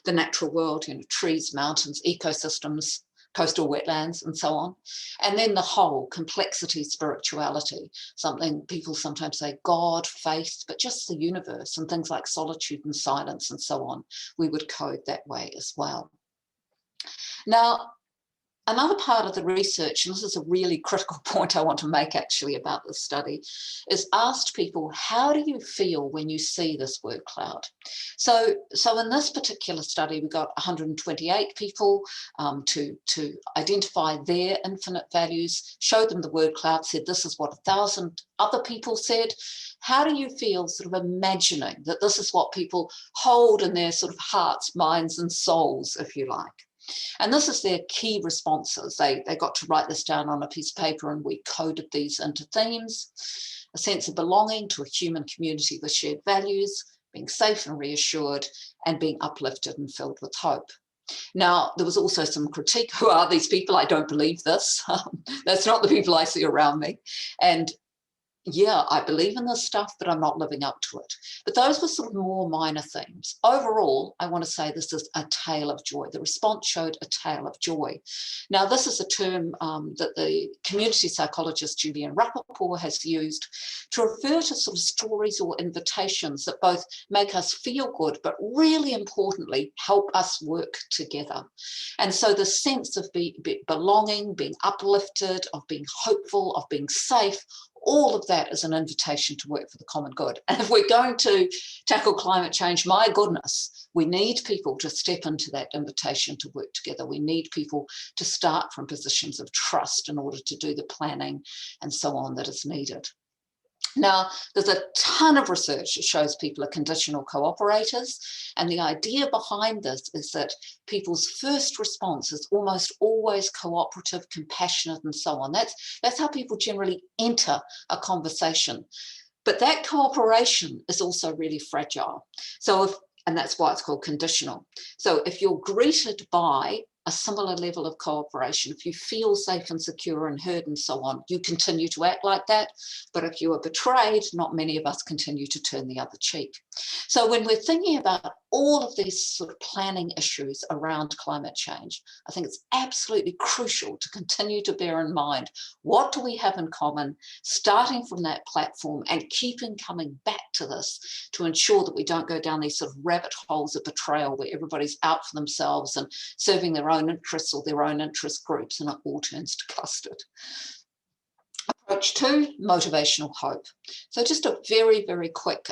The natural world, trees, mountains, ecosystems, coastal wetlands, and so on. And then the whole, complexity, spirituality, something people sometimes say God, faith, but just the universe, and things like solitude and silence and so on, we would code that way as well. Now, another part of the research, and this is a really critical point I want to make actually about this study, is asked people, how do you feel when you see this word cloud? So in this particular study, we got 128 people to identify their infinite values, showed them the word cloud, said this is what 1,000 other people said. How do you feel sort of imagining that this is what people hold in their sort of hearts, minds, and souls, if you like? And this is their key responses. They got to write this down on a piece of paper, and we coded these into themes: a sense of belonging to a human community with shared values, being safe and reassured, and being uplifted and filled with hope. Now, there was also some critique. Who are these people? I don't believe this. That's not the people I see around me. And yeah, I believe in this stuff, but I'm not living up to it. But those were sort of more minor themes. Overall, I want to say this is a tale of joy. The response showed a tale of joy. Now, this is a term that the community psychologist Julian Rappaport has used to refer to sort of stories or invitations that both make us feel good, but really importantly, help us work together. And so the sense of belonging, being uplifted, of being hopeful, of being safe, all of that is an invitation to work for the common good. And if we're going to tackle climate change, my goodness, we need people to step into that invitation to work together. We need people to start from positions of trust in order to do the planning and so on that is needed. Now, there's a ton of research that shows people are conditional cooperators, and the idea behind this is that people's first response is almost always cooperative, compassionate, and so on. That's how people generally enter a conversation. But that cooperation is also really fragile. And that's why it's called conditional. So if you're greeted by a similar level of cooperation, if you feel safe and secure and heard and so on, you continue to act like that. But if you are betrayed, not many of us continue to turn the other cheek. So when we're thinking about all of these sort of planning issues around climate change, I think it's absolutely crucial to continue to bear in mind, what do we have in common, starting from that platform and keeping coming back to this to ensure that we don't go down these sort of rabbit holes of betrayal where everybody's out for themselves and serving their own interests or their own interest groups, and it all turns to custard. Approach 2, motivational hope. So just a very, very quick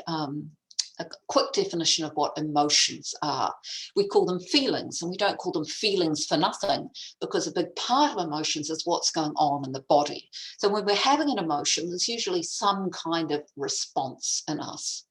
definition of what emotions are. We call them feelings, and we don't call them feelings for nothing, because a big part of emotions is what's going on in the body. So when we're having an emotion, there's usually some kind of response in us.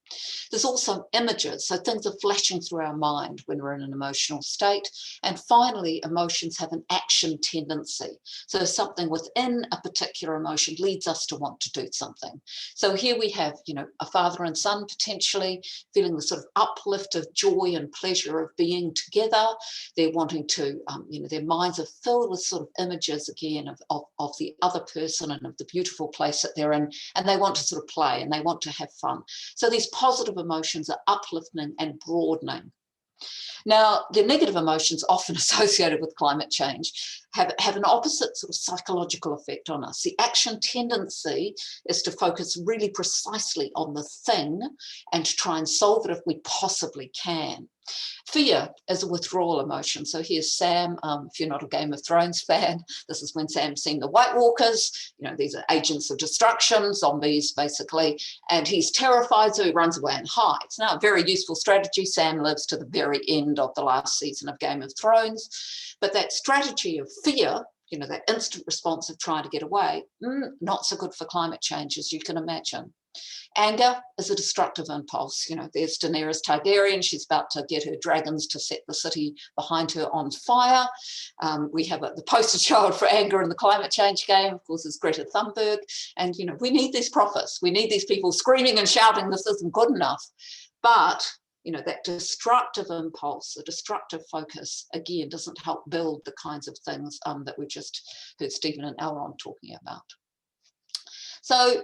There's also images, so things are flashing through our mind when we're in an emotional state. And finally, emotions have an action tendency. So something within a particular emotion leads us to want to do something. So here we have, a father and son potentially feeling the sort of uplift of joy and pleasure of being together. They're wanting to, their minds are filled with sort of images again of the other person and of the beautiful place that they're in, and they want to sort of play and they want to have fun. So these positive emotions are uplifting and broadening. Now, the negative emotions often associated with climate change have an opposite sort of psychological effect on us. The action tendency is to focus really precisely on the thing and to try and solve it if we possibly can. Fear is a withdrawal emotion. So here's Sam. If you're not a Game of Thrones fan, this is when Sam's seen the White Walkers. These are agents of destruction, zombies basically, and he's terrified, so he runs away and hides. Now, a very useful strategy. Sam lives to the very end of the last season of Game of Thrones, but that strategy of fear, that instant response of trying to get away, not so good for climate change, as you can imagine. Anger is a destructive impulse. There's Daenerys Targaryen. She's about to get her dragons to set the city behind her on fire. We have the poster child for anger in the climate change game, of course, is Greta Thunberg. And, we need these prophets. We need these people screaming and shouting, this isn't good enough. But, that destructive impulse, the destructive focus, again, doesn't help build the kinds of things that we just heard Stephen and Elrond talking about. So,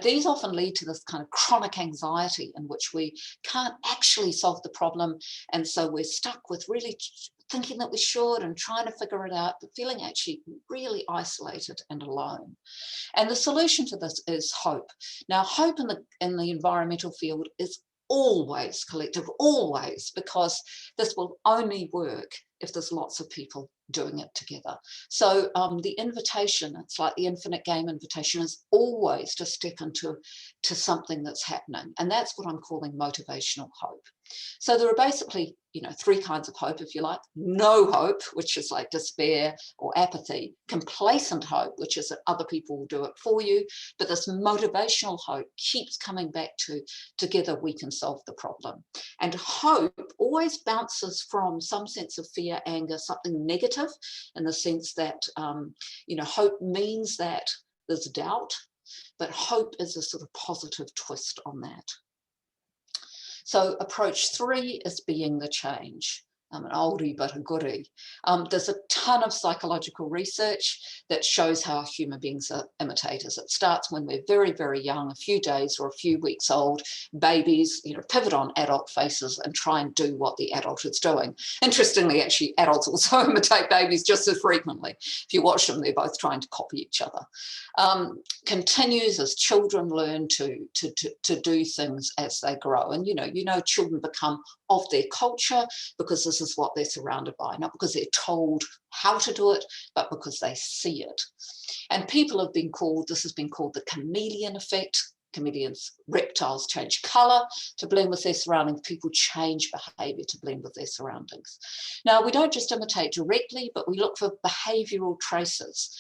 these often lead to this kind of chronic anxiety in which we can't actually solve the problem. And so we're stuck with really thinking that we should and trying to figure it out, but feeling actually really isolated and alone. And the solution to this is hope. Now, hope in the environmental field is always collective, always, because this will only work if there's lots of people doing it together. So the invitation, it's like the infinite game invitation, is always to step into something that's happening. And that's what I'm calling motivational hope. So there are basically, 3 kinds of hope, if you like. No hope, which is like despair or apathy. Complacent hope, which is that other people will do it for you. But this motivational hope keeps coming back to together we can solve the problem. And hope always bounces from some sense of fear, anger, something negative, in the sense that, hope means that there's doubt, but hope is a sort of positive twist on that. So approach 3 is being the change. an oldie but a goodie. There's a ton of psychological research that shows how human beings are imitators. It starts when we're very, very young, a few days or a few weeks old. Babies, pivot on adult faces and try and do what the adult is doing. Interestingly, actually, adults also imitate babies just as frequently. If you watch them, they're both trying to copy each other. Continues as children learn to do things as they grow. And children become of their culture because this is what they're surrounded by, not because they're told how to do it, but because they see it. And people have been called, this has been called the chameleon effect. Chameleons, reptiles change color to blend with their surroundings. People change behavior to blend with their surroundings. Now, we don't just imitate directly, but we look for behavioral traces,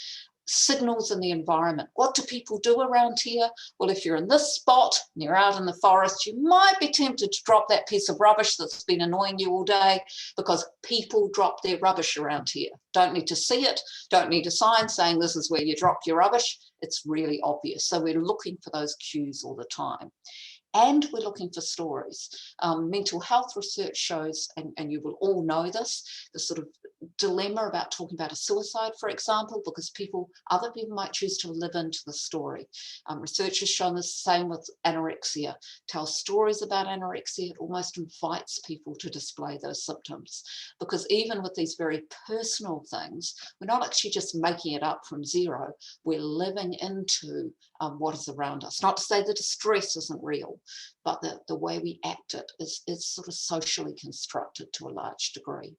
signals in the environment. What do people do around here? Well, if you're in this spot and you're out in the forest, you might be tempted to drop that piece of rubbish that's been annoying you all day, because people drop their rubbish around here. Don't need to see it, don't need a sign saying this is where you drop your rubbish. It's really obvious. So we're looking for those cues all the time. And we're looking for stories. Mental health research shows, and you will all know this, the sort of dilemma about talking about a suicide, for example, because other people might choose to live into the story. Research has shown the same with anorexia. Tell stories about anorexia, it almost invites people to display those symptoms, because even with these very personal things, we're not actually just making it up from zero, we're living into what is around us. Not to say the distress isn't real, but the way we act it is sort of socially constructed to a large degree.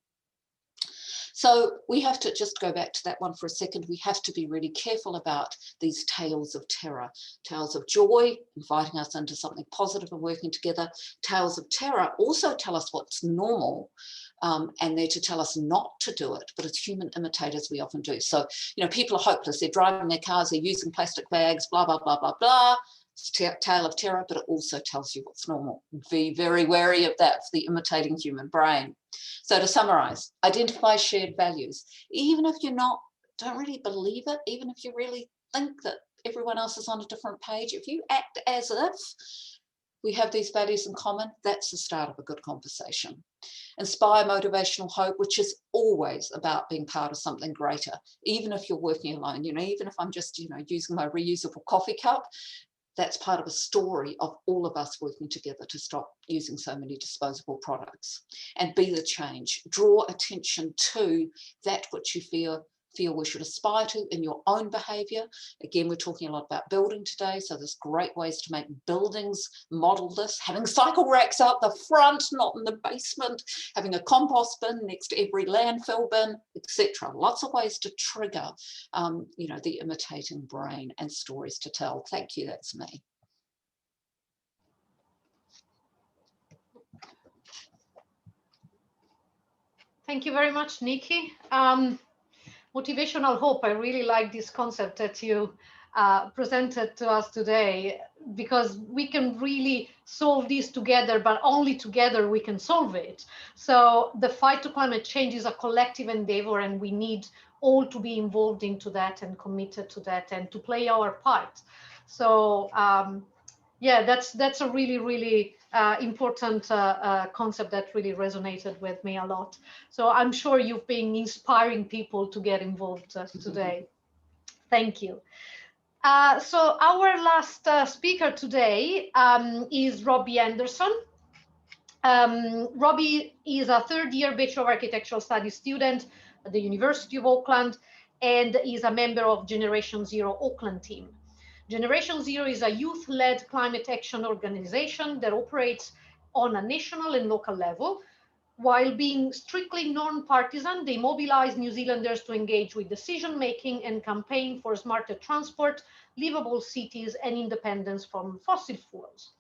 So we have to just go back to that one for a second. We have to be really careful about these tales of terror, tales of joy, inviting us into something positive and working together. Tales of terror also tell us what's normal, and they're to tell us not to do it, but as human imitators we often do. So, people are hopeless, they're driving their cars, they're using plastic bags, blah, blah, blah, blah, blah. It's a tale of terror, but it also tells you what's normal. Be very wary of that for the imitating human brain. So to summarize, identify shared values. Even if you don't really believe it, even if you really think that everyone else is on a different page, if you act as if we have these values in common, that's the start of a good conversation. Inspire motivational hope, which is always about being part of something greater, even if you're working alone. Even if I'm just, using my reusable coffee cup, that's part of a story of all of us working together to stop using so many disposable products. And be the change. Draw attention to that which you feel we should aspire to in your own behaviour. Again, we're talking a lot about building today, so there's great ways to make buildings model this. Having cycle racks out the front, not in the basement, having a compost bin next to every landfill bin, etc. Lots of ways to trigger, the imitating brain and stories to tell. Thank you, that's me. Thank you very much, Niki. Motivational hope, I really like this concept that you presented to us today, because we can really solve this together, but only together we can solve it. So the fight to climate change is a collective endeavor, and we need all to be involved into that and committed to that and to play our part. So yeah, that's a really, really important concept that really resonated with me a lot. So I'm sure you've been inspiring people to get involved today. Thank you. So our last speaker today is Robbie Anderson. Robbie is a third-year Bachelor of Architectural Studies student at the University of Auckland and is a member of Generation Zero Auckland team. Generation Zero is a youth-led climate action organization that operates on a national and local level. While being strictly non-partisan, they mobilize New Zealanders to engage with decision-making and campaign for smarter transport, livable cities, and independence from fossil fuels.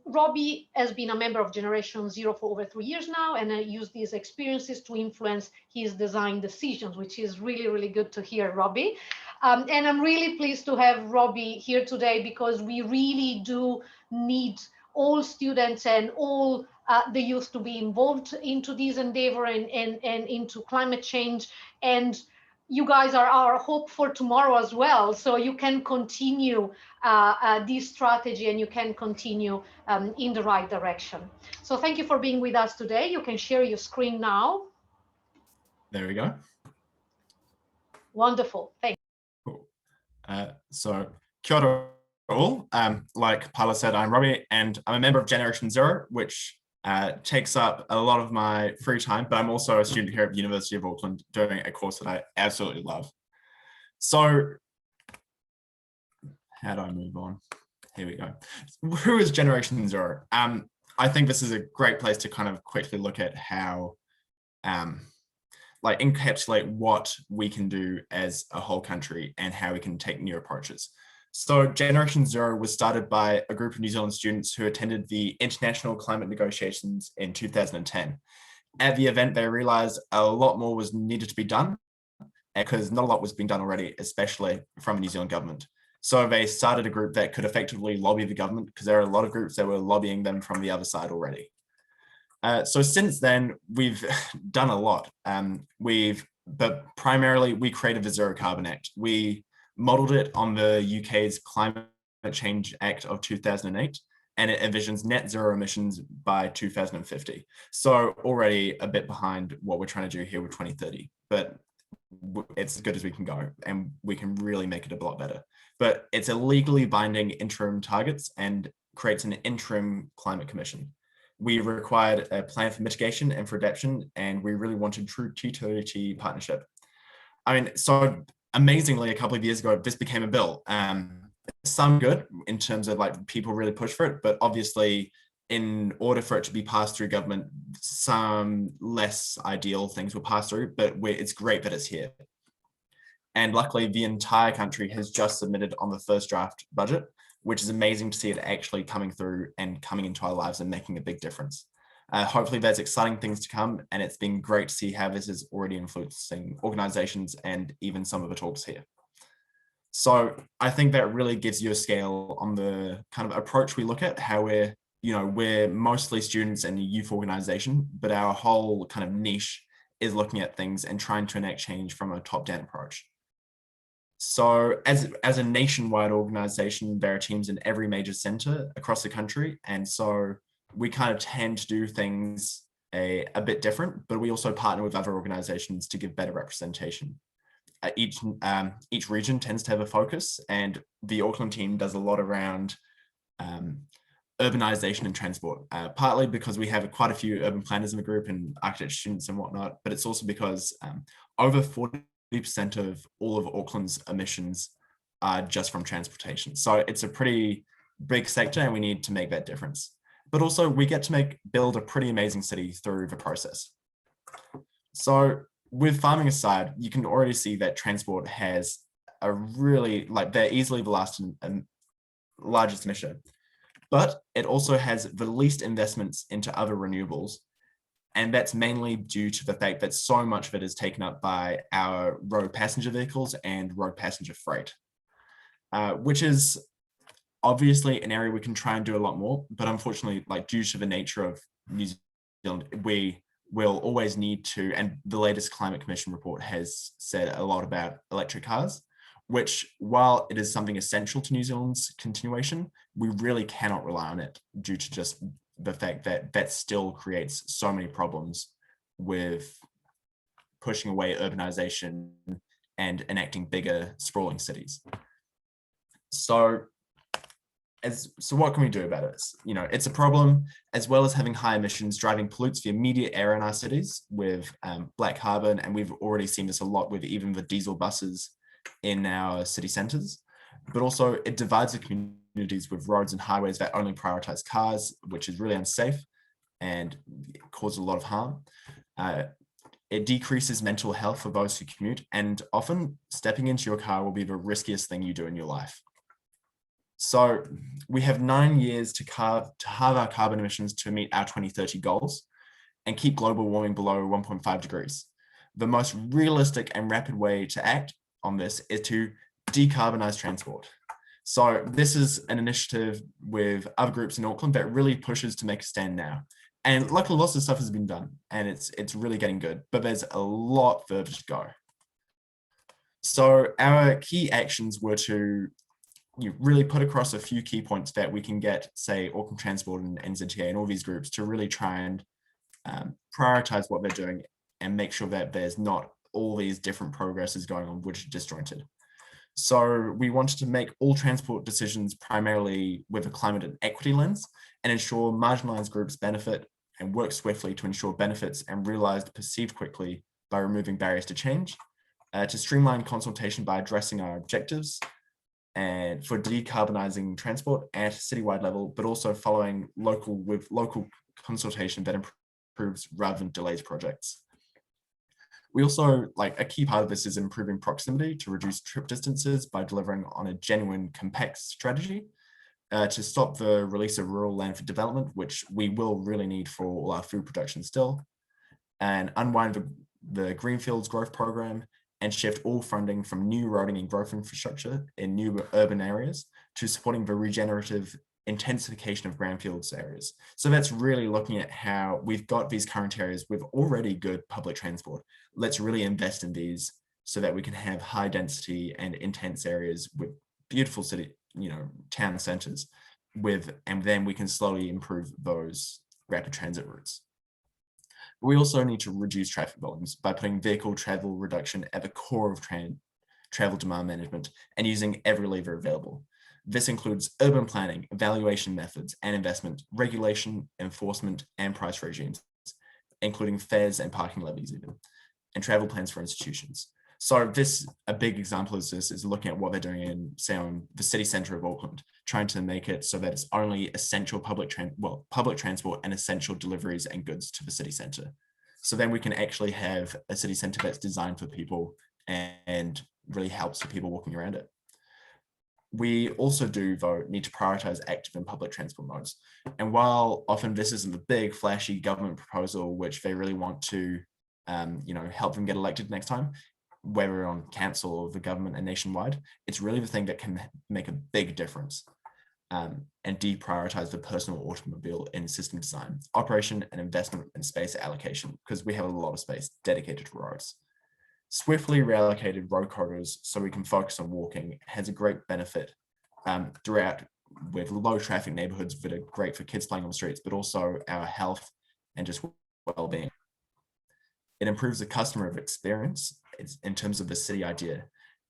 Robbie has been a member of Generation Zero for over 3 years now, and used these experiences to influence his design decisions, which is really, really good to hear, Robbie. And I'm really pleased to have Robbie here today, because we really do need all students and all the youth to be involved into this endeavor and into climate change. And you guys are our hope for tomorrow as well. So you can continue this strategy and you can continue in the right direction. So thank you for being with us today. You can share your screen now. There we go. Wonderful. Thanks. Cool. So kia ora all. Like Paula said, I'm Robbie and I'm a member of Generation Zero, which takes up a lot of my free time, but I'm also a student here at the University of Auckland doing a course that I absolutely love. So how do I move on? Here we go. Who is Generation Zero? I think this is a great place to kind of quickly look at how like encapsulate what we can do as a whole country and how we can take new approaches. So Generation Zero was started by a group of New Zealand students who attended the international climate negotiations in 2010. At the event, they realized a lot more was needed to be done because not a lot was being done already, especially from the New Zealand government. So they started a group that could effectively lobby the government because there are a lot of groups that were lobbying them from the other side already. So since then, we've done a lot. But primarily we created the Zero Carbon Act. We modeled it on the UK's Climate Change Act of 2008, and it envisions net zero emissions by 2050. So already a bit behind what we're trying to do here with 2030, but it's as good as we can go, and we can really make it a lot better. But it's a legally binding interim targets and creates an interim climate commission. We required a plan for mitigation and for adaptation, and we really wanted true T2T partnership. I mean, so amazingly, a couple of years ago, this became a bill. Some good in terms of like people really push for it, but obviously in order for it to be passed through government, some less ideal things will pass through, but it's great that it's here. And luckily the entire country has just submitted on the first draft budget, which is amazing to see it actually coming through and coming into our lives and making a big difference. Hopefully there's exciting things to come, and it's been great to see how this is already influencing organizations and even some of the talks here. So I think that really gives you a scale on the kind of approach we look at, how we're mostly students and a youth organization, but our whole kind of niche is looking at things and trying to enact change from a top-down approach. So as a nationwide organization, there are teams in every major center across the country. And so we kind of tend to do things a bit different, but we also partner with other organizations to give better representation. Each region tends to have a focus, and the Auckland team does a lot around urbanization and transport, partly because we have quite a few urban planners in the group and architecture students and whatnot, but it's also because over 40% of all of Auckland's emissions are just from transportation. So it's a pretty big sector, and we need to make that difference. But also we get to build a pretty amazing city through the process. So with farming aside, you can already see that transport has a really, they're easily the largest emitter, but it also has the least investments into other renewables. And that's mainly due to the fact that so much of it is taken up by our road passenger vehicles and road passenger freight, which is obviously an area we can try and do a lot more, but unfortunately, due to the nature of New Zealand, we will always need to, and the latest Climate Commission report has said a lot about electric cars, which, while it is something essential to New Zealand's continuation, we really cannot rely on it due to just the fact that that still creates so many problems with pushing away urbanization and enacting bigger sprawling cities. So what can we do about it? It's a problem, as well as having high emissions. Driving pollutes the immediate air in our cities with black carbon, and we've already seen this a lot with even the diesel buses in our city centres. But also it divides the communities with roads and highways that only prioritize cars, which is really unsafe and causes a lot of harm. It decreases mental health for those who commute, and often stepping into your car will be the riskiest thing you do in your life. So we have 9 years to halve our carbon emissions to meet our 2030 goals and keep global warming below 1.5 degrees. The most realistic and rapid way to act on this is to decarbonize transport. So this is an initiative with other groups in Auckland that really pushes to make a stand now. And luckily lots of stuff has been done, and it's really getting good, but there's a lot further to go. So our key actions were to really put across a few key points that we can get, say, Auckland Transport and NZTA and all these groups to really try and prioritize what they're doing and make sure that there's not all these different progresses going on which are disjointed. So we wanted to make all transport decisions primarily with a climate and equity lens and ensure marginalized groups benefit and work swiftly to ensure benefits and realized perceived quickly by removing barriers to change, to streamline consultation by addressing our objectives and for decarbonizing transport at a citywide level, but also following local consultation that improves rather than delays projects. We also, a key part of this is improving proximity to reduce trip distances by delivering on a genuine compact strategy to stop the release of rural land for development, which we will really need for all our food production still, and unwind the Greenfields growth program and shift all funding from new roading and growth infrastructure in new urban areas to supporting the regenerative intensification of brownfields areas. So that's really looking at how we've got these current areas with already good public transport. Let's really invest in these so that we can have high density and intense areas with beautiful city, town centers and then we can slowly improve those rapid transit routes. We also need to reduce traffic volumes by putting vehicle travel reduction at the core of travel demand management and using every lever available. This includes urban planning, evaluation methods and investment, regulation, enforcement, and price regimes, including fares and parking levies even, and travel plans for institutions. So a big example of this is looking at what they're doing in, say, on the city centre of Auckland, trying to make it so that it's only essential public transport and essential deliveries and goods to the city centre. So then we can actually have a city centre that's designed for people and really helps the people walking around it. We also do, though, need to prioritise active and public transport modes. And while often this isn't the big, flashy government proposal, which they really want to, help them get elected next time, whether on council or the government and nationwide, it's really the thing that can make a big difference and deprioritise the personal automobile in system design, operation and investment and space allocation, because we have a lot of space dedicated to roads. Swiftly reallocated road corridors so we can focus on walking has a great benefit throughout with low traffic neighborhoods that are great for kids playing on the streets, but also our health and just well-being. It improves the customer experience in terms of the city idea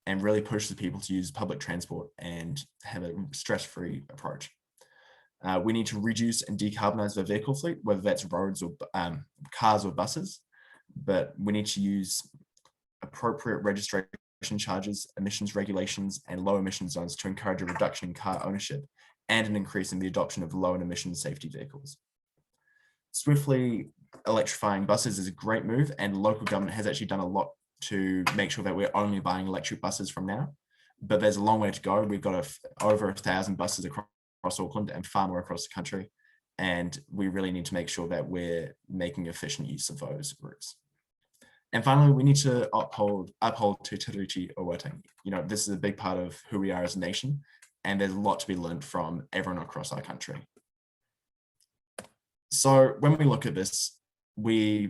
and really pushes people to use public transport and have a stress-free approach. We need to reduce and decarbonize the vehicle fleet, whether that's roads or cars or buses, but we need to use appropriate registration charges, emissions regulations, and low emission zones to encourage a reduction in car ownership and an increase in the adoption of low emission safety vehicles. Swiftly electrifying buses is a great move, and local government has actually done a lot to make sure that we're only buying electric buses from now, but there's a long way to go. We've got over 1,000 buses across Auckland and far more across the country, and we really need to make sure that we're making efficient use of those routes. And finally, we need to uphold Te Tiriti o Waitangi. This is a big part of who we are as a nation, and there's a lot to be learned from everyone across our country. So when we look at this,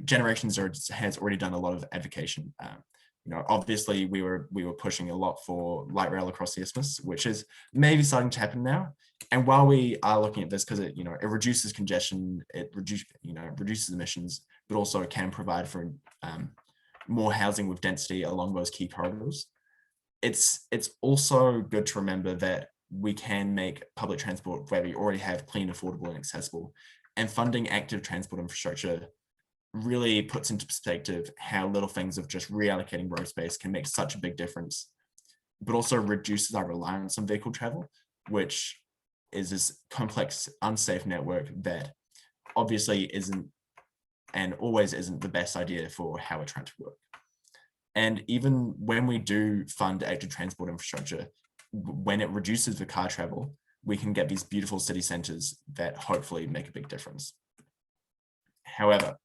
Generation Zero has already done a lot of advocation. Obviously we were pushing a lot for light rail across the isthmus, which is maybe starting to happen now. And while we are looking at this, because it reduces congestion, it reduces emissions, but also it can provide for more housing with density along those key corridors. It's also good to remember that we can make public transport where we already have clean, affordable, and accessible. And funding active transport infrastructure really puts into perspective how little things of just reallocating road space can make such a big difference, but also reduces our reliance on vehicle travel, which is this complex, unsafe network that obviously isn't and always isn't the best idea for how we're trying to work. And even when we do fund active transport infrastructure, when it reduces the car travel, we can get these beautiful city centers that hopefully make a big difference. However,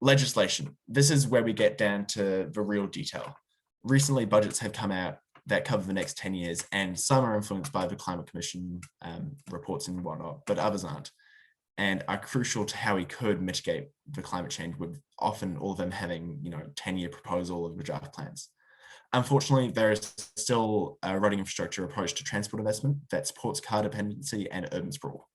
legislation. This is where we get down to the real detail. Recently, budgets have come out that cover the next 10 years, and some are influenced by the Climate Commission reports and whatnot, but others aren't, and are crucial to how we could mitigate the climate change, with often all of them having, 10-year proposal of the draft plans. Unfortunately, there is still a roading infrastructure approach to transport investment that supports car dependency and urban sprawl.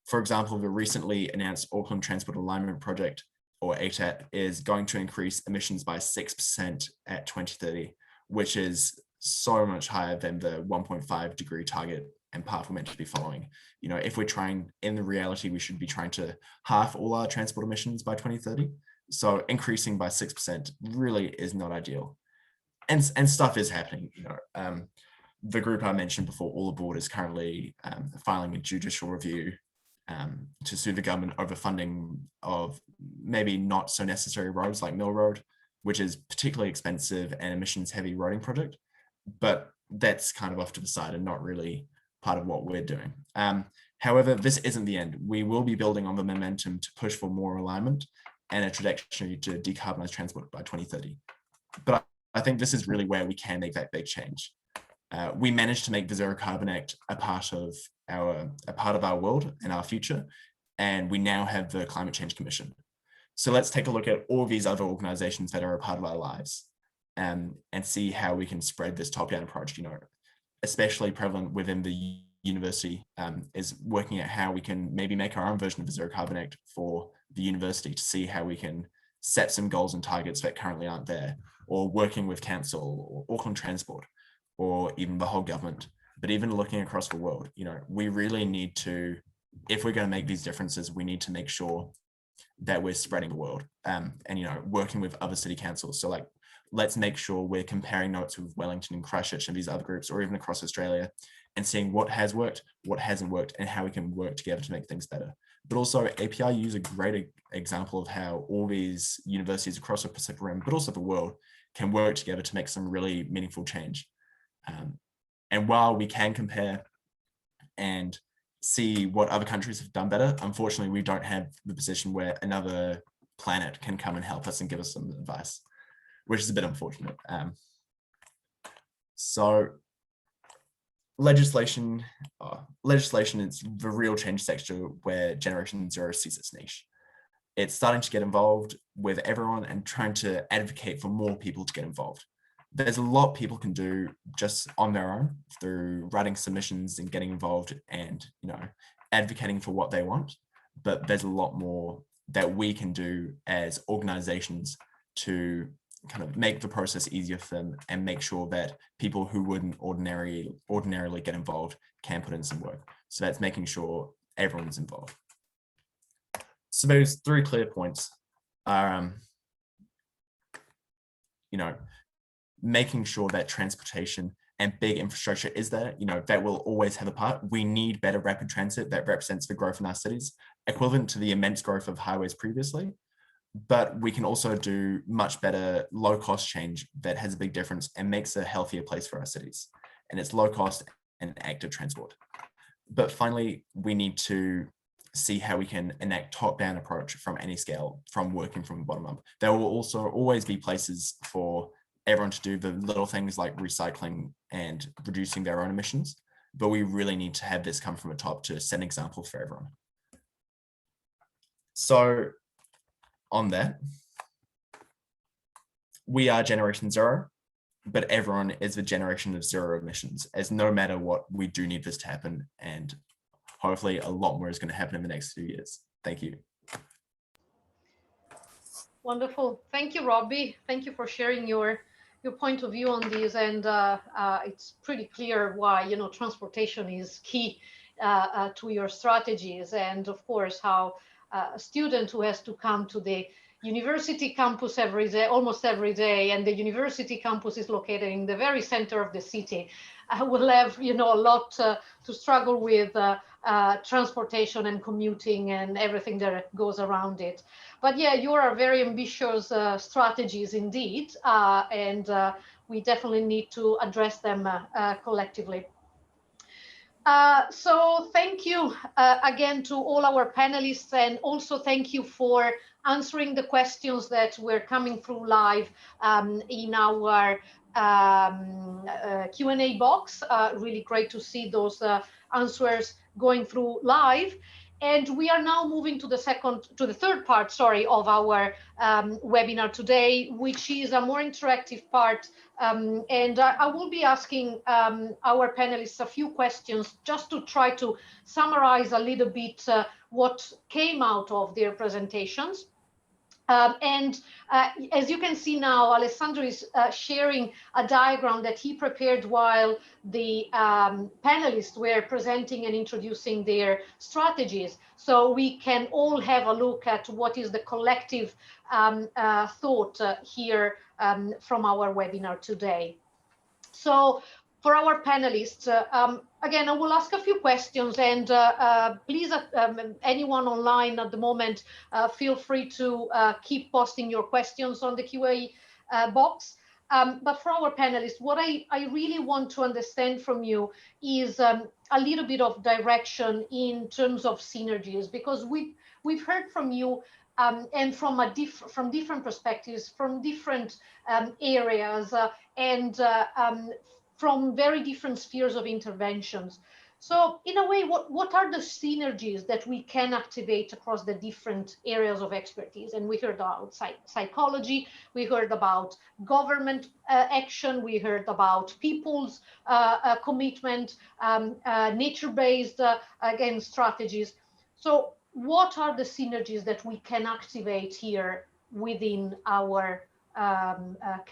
For example, the recently announced Auckland Transport Alignment Project, or ATAP, is going to increase emissions by 6% at 2030, which is so much higher than the 1.5 degree target and path we're meant to be following. You know, if we're trying, in the reality, we should be trying to halve all our transport emissions by 2030. So increasing by 6% really is not ideal. And stuff is happening. You know, the group I mentioned before, All Aboard, is currently filing a judicial review to sue the government over funding of maybe not so necessary roads like Mill Road, which is particularly expensive and emissions heavy roading project. But that's kind of off to the side and not really part of what we're doing. However, this isn't the end. We will be building on the momentum to push for more alignment and a trajectory to decarbonize transport by 2030. But I think this is really where we can make that big change. We managed to make the Zero Carbon Act a part of our world and our future, and we now have the Climate Change Commission. So let's take a look at all these other organizations that are a part of our lives, and see how we can spread this top-down approach. You know, especially prevalent within the university is working at how we can maybe make our own version of the Zero Carbon Act for the university to see how we can set some goals and targets that currently aren't there, or working with council or Auckland Transport, or even the whole government. But even looking across the world, you know, we really need to, if we're going to make these differences, we need to make sure that we're spreading the world, and, you know, working with other city councils. So like, let's make sure we're comparing notes with Wellington and Christchurch and these other groups, or even across Australia, and seeing what has worked, what hasn't worked, and how we can work together to make things better. But also APIU is a great example of how all these universities across the Pacific Rim, but also the world, can work together to make some really meaningful change. And while we can compare and see what other countries have done better, unfortunately, we don't have the position where another planet can come and help us and give us some advice, which is a bit unfortunate. So legislation is the real change sector where Generation Zero sees its niche. It's starting to get involved with everyone and trying to advocate for more people to get involved. There's a lot people can do just on their own through writing submissions and getting involved and, you know, advocating for what they want. But there's a lot more that we can do as organizations to kind of make the process easier for them and make sure that people who wouldn't ordinarily get involved can put in some work. So that's making sure everyone's involved. So those 3 clear points are, you know, making sure that transportation and big infrastructure is there, you know, that will always have a part. We need better rapid transit that represents the growth in our cities, equivalent to the immense growth of highways previously. But we can also do much better low cost change that has a big difference and makes a healthier place for our cities. And it's low cost and active transport. But finally, we need to see how we can enact top-down approach from any scale, from working from the bottom up. There will also always be places for everyone to do the little things like recycling and reducing their own emissions, but we really need to have this come from the top to set an example for everyone. So on that, we are Generation Zero, but everyone is the generation of zero emissions, as no matter what, we do need this to happen, and hopefully a lot more is going to happen in the next few years. Thank you. Wonderful. Thank you, Robbie. Thank you for sharing your point of view on this. And it's pretty clear why, you know, transportation is key to your strategies. And of course, how a student who has to come to the university campus every day, almost every day, and the university campus is located in the very center of the city, will have, you know, a lot to struggle with transportation and commuting and everything that goes around it. But yeah, you are very ambitious strategies indeed, and we definitely need to address them collectively. So thank you again to all our panelists, and also thank you for answering the questions that were coming through live in our Q&A box. Really great to see those answers going through live. And we are now moving to the third part, sorry, of our webinar today, which is a more interactive part. And I will be asking our panelists a few questions just to try to summarize a little bit what came out of their presentations. As you can see now, Alessandro is sharing a diagram that he prepared while the panelists were presenting and introducing their strategies. So we can all have a look at what is the collective thought here from our webinar today. So for our panelists, again, I will ask a few questions, and please, anyone online at the moment, feel free to keep posting your questions on the QA box. But for our panelists, what I really want to understand from you is a little bit of direction in terms of synergies, because we've heard from you and from different perspectives, from different areas, and from very different spheres of interventions. So in a way, what are the synergies that we can activate across the different areas of expertise? And we heard about psychology, we heard about government action, we heard about people's commitment, nature-based, again, strategies. So what are the synergies that we can activate here within our,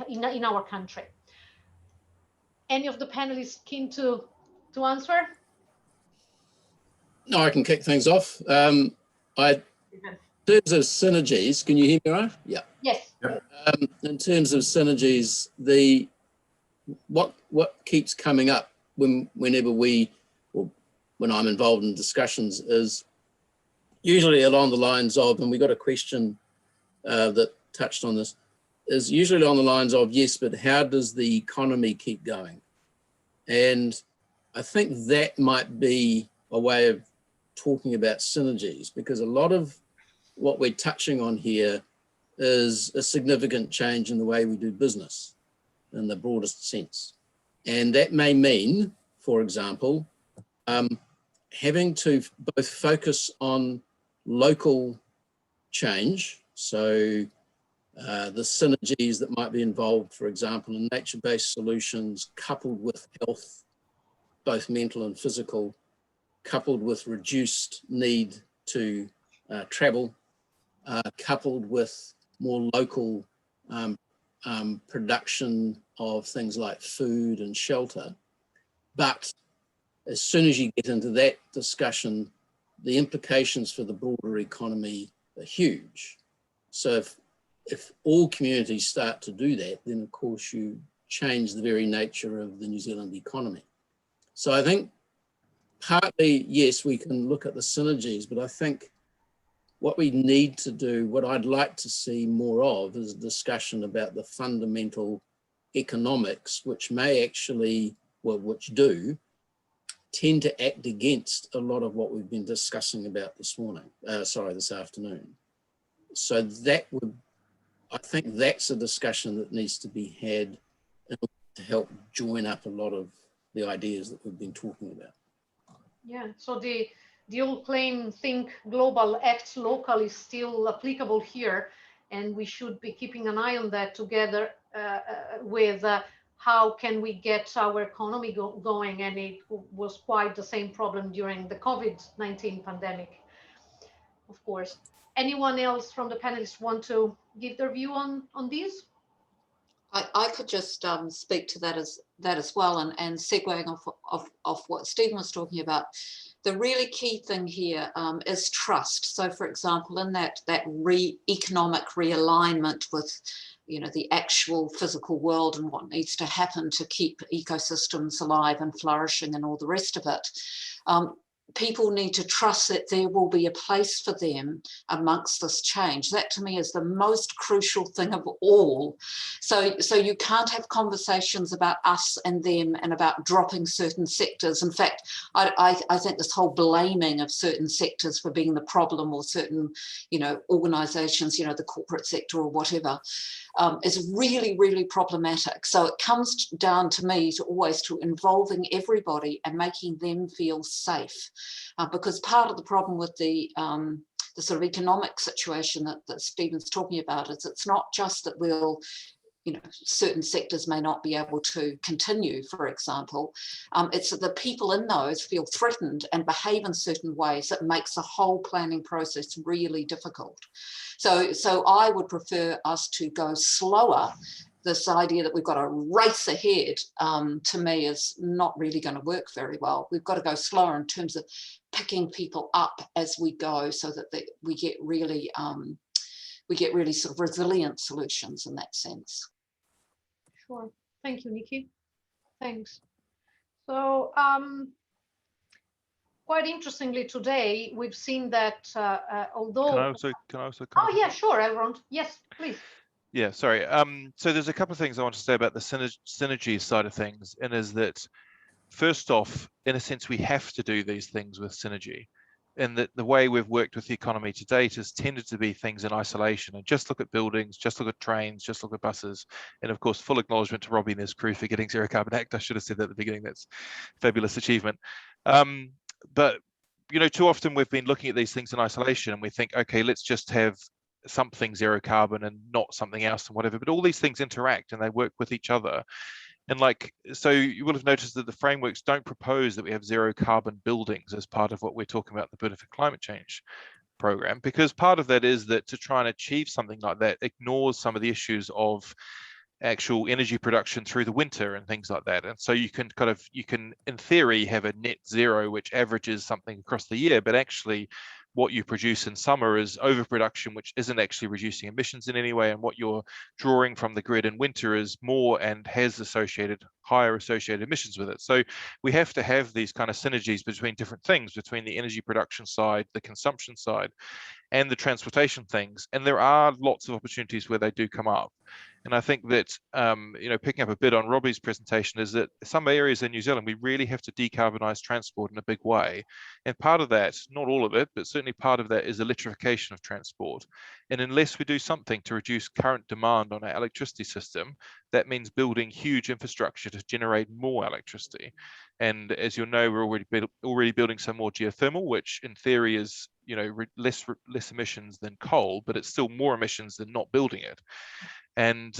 in our country? Any of the panelists keen to answer? No, I can kick things off. In terms of synergies, can you hear me right? Yeah. Yes. In terms of synergies, what keeps coming up whenever when I'm involved in discussions is usually along the lines of, and we got a question that touched on this, is usually on the lines of, yes, but how does the economy keep going? And I think that might be a way of talking about synergies, because a lot of what we're touching on here is a significant change in the way we do business in the broadest sense. And that may mean, for example, having to both focus on local change, so the synergies that might be involved, for example, in nature-based solutions, coupled with health, both mental and physical, coupled with reduced need to travel, coupled with more local production of things like food and shelter. But as soon as you get into that discussion, the implications for the broader economy are huge. So if all communities start to do that, then of course you change the very nature of the New Zealand economy. So I think partly, yes, we can look at the synergies, but I think what we need to do, what I'd like to see more of, is a discussion about the fundamental economics, which may actually, well, which do tend to act against a lot of what we've been discussing about this afternoon. So that would, I think that's a discussion that needs to be had to help join up a lot of the ideas that we've been talking about. Yeah, so the old claim, think global, act local, is still applicable here, and we should be keeping an eye on that together with how can we get our economy going, and it was quite the same problem during the COVID-19 pandemic, of course. Anyone else from the panelists want to give their view on these? I could just speak to that as well, and segueing off what Stephen was talking about. The really key thing here is trust. So, for example, in that economic realignment with, the actual physical world and what needs to happen to keep ecosystems alive and flourishing and all the rest of it, people need to trust that there will be a place for them amongst this change. That to me is the most crucial thing of all. So you can't have conversations about us and them and about dropping certain sectors. In fact, I think this whole blaming of certain sectors for being the problem, or certain, organizations, the corporate sector or whatever, is really, really problematic. So it comes down to me to always to involving everybody and making them feel safe. because part of the problem with the sort of economic situation that Stephen's talking about is it's not just that we'll, you know, certain sectors may not be able to continue, for example. It's that the people in those feel threatened and behave in certain ways that makes the whole planning process really difficult. So I would prefer us to go slower. This idea that we've got to race ahead, to me, is not really going to work very well. We've got to go slower in terms of picking people up as we go, so that we get really sort of resilient solutions in that sense. Sure. Thank you, Niki. Thanks. So quite interestingly today, we've seen that although... Can I also Oh, yeah, sure, Elrond. Yes, please. Yeah, sorry. So there's a couple of things I want to say about the synergy side of things, and is that first off, in a sense, we have to do these things with synergy. And that the way we've worked with the economy to date has tended to be things in isolation, and just look at buildings, just look at trains, just look at buses. And of course, full acknowledgement to Robbie and his crew for getting Zero Carbon Act. I should have said that at the beginning. That's a fabulous achievement. But, you know, too often we've been looking at these things in isolation, and we think, okay, let's just have something zero carbon and not something else and whatever. But all these things interact and they work with each other. And so you will have noticed that the frameworks don't propose that we have zero carbon buildings as part of what we're talking about, the Building for Climate Change program, because part of that is that to try and achieve something like that ignores some of the issues of actual energy production through the winter and things like that. And so you can in theory have a net zero which averages something across the year, but actually what you produce in summer is overproduction, which isn't actually reducing emissions in any way, and what you're drawing from the grid in winter is more and has higher associated emissions with it. So we have to have these kind of synergies between different things, between the energy production side, the consumption side, and the transportation things. And there are lots of opportunities where they do come up. And I think that, you know, picking up a bit on Robbie's presentation, is that some areas in New Zealand, we really have to decarbonise transport in a big way. And part of that, not all of it, but certainly part of that is electrification of transport. And unless we do something to reduce current demand on our electricity system, that means building huge infrastructure to generate more electricity. And as you'll know, we're already building some more geothermal, which in theory is, you know, less emissions than coal, but it's still more emissions than not building it. And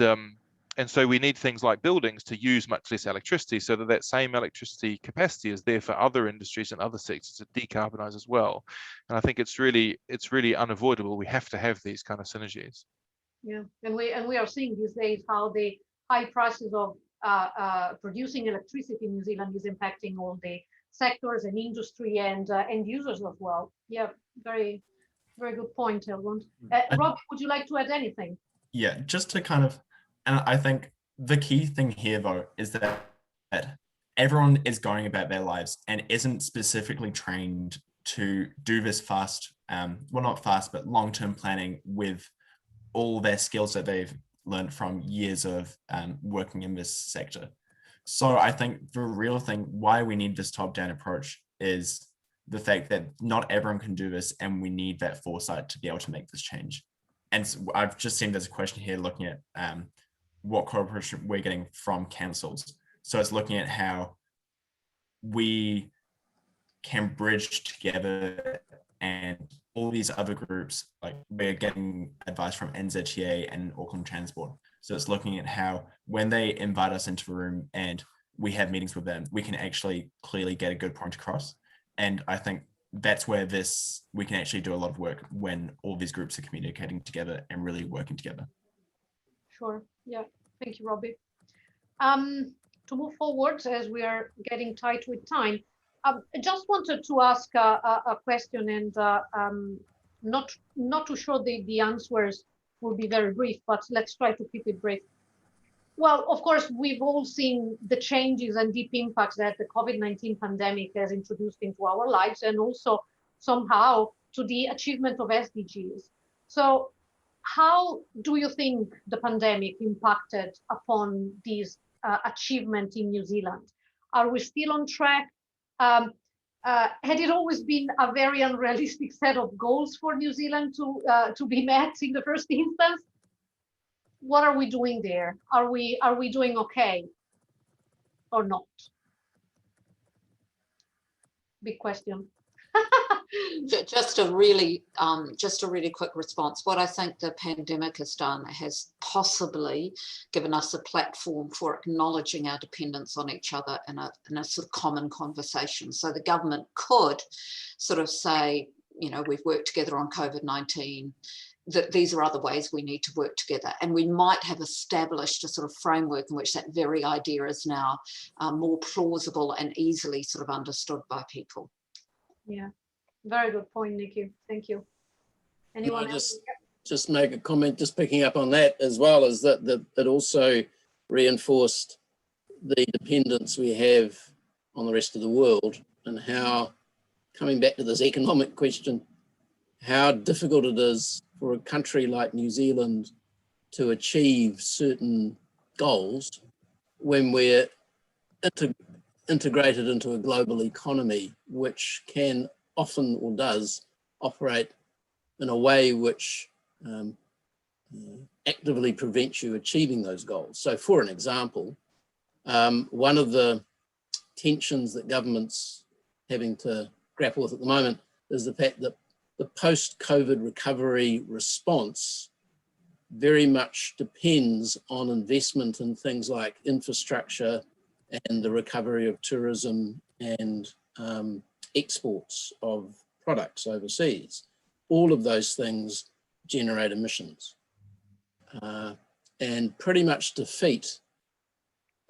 so we need things like buildings to use much less electricity, so that same electricity capacity is there for other industries and other sectors to decarbonize as well. And I think it's really unavoidable. We have to have these kind of synergies. Yeah, and we are seeing these days how the high prices of producing electricity in New Zealand is impacting all the sectors and industry and end users as well. Yeah, very, very good point, Elrond. Rob, would you like to add anything? Yeah, just to kind of, and I think the key thing here though is that everyone is going about their lives and isn't specifically trained to do this fast, well, not fast, but long-term planning with all their skills that they've learned from years of working in this sector. So I think the real thing why we need this top-down approach is the fact that not everyone can do this, and we need that foresight to be able to make this change. And so I've just seen there's a question here looking at what cooperation we're getting from councils. So it's looking at how we can bridge together, and all these other groups, like we're getting advice from NZTA and Auckland Transport. So it's looking at how when they invite us into a room and we have meetings with them, we can actually clearly get a good point across. And I think that's where we can actually do a lot of work when all these groups are communicating together and really working together. Sure. Yeah. Thank you, Robbie. To move forward, as we are getting tight with time, I just wanted to ask a question, and not too sure the answers will be very brief, but let's try to keep it brief. Well, of course, we've all seen the changes and deep impacts that the COVID-19 pandemic has introduced into our lives, and also somehow to the achievement of SDGs. So how do you think the pandemic impacted upon these achievement in New Zealand? Are we still on track? Had it always been a very unrealistic set of goals for New Zealand to be met in the first instance? What are we doing there? Are we doing okay or not? Big question. Just a really quick response. What I think the pandemic has done has possibly given us a platform for acknowledging our dependence on each other in a sort of common conversation. So the government could sort of say, you know, we've worked together on COVID-19, that these are other ways we need to work together. And we might have established a sort of framework in which that very idea is now more plausible and easily sort of understood by people. Yeah, very good point, Niki. Thank you. Anyone else? Just make a comment, just picking up on that as well, is that it also reinforced the dependence we have on the rest of the world, and how, coming back to this economic question, how difficult it is for a country like New Zealand to achieve certain goals when we're integrated into a global economy, which can often, or does, operate in a way which actively prevents you achieving those goals. So for an example, one of the tensions that government's having to grapple with at the moment is the fact that the post-COVID recovery response very much depends on investment in things like infrastructure and the recovery of tourism and exports of products overseas. All of those things generate emissions and pretty much defeat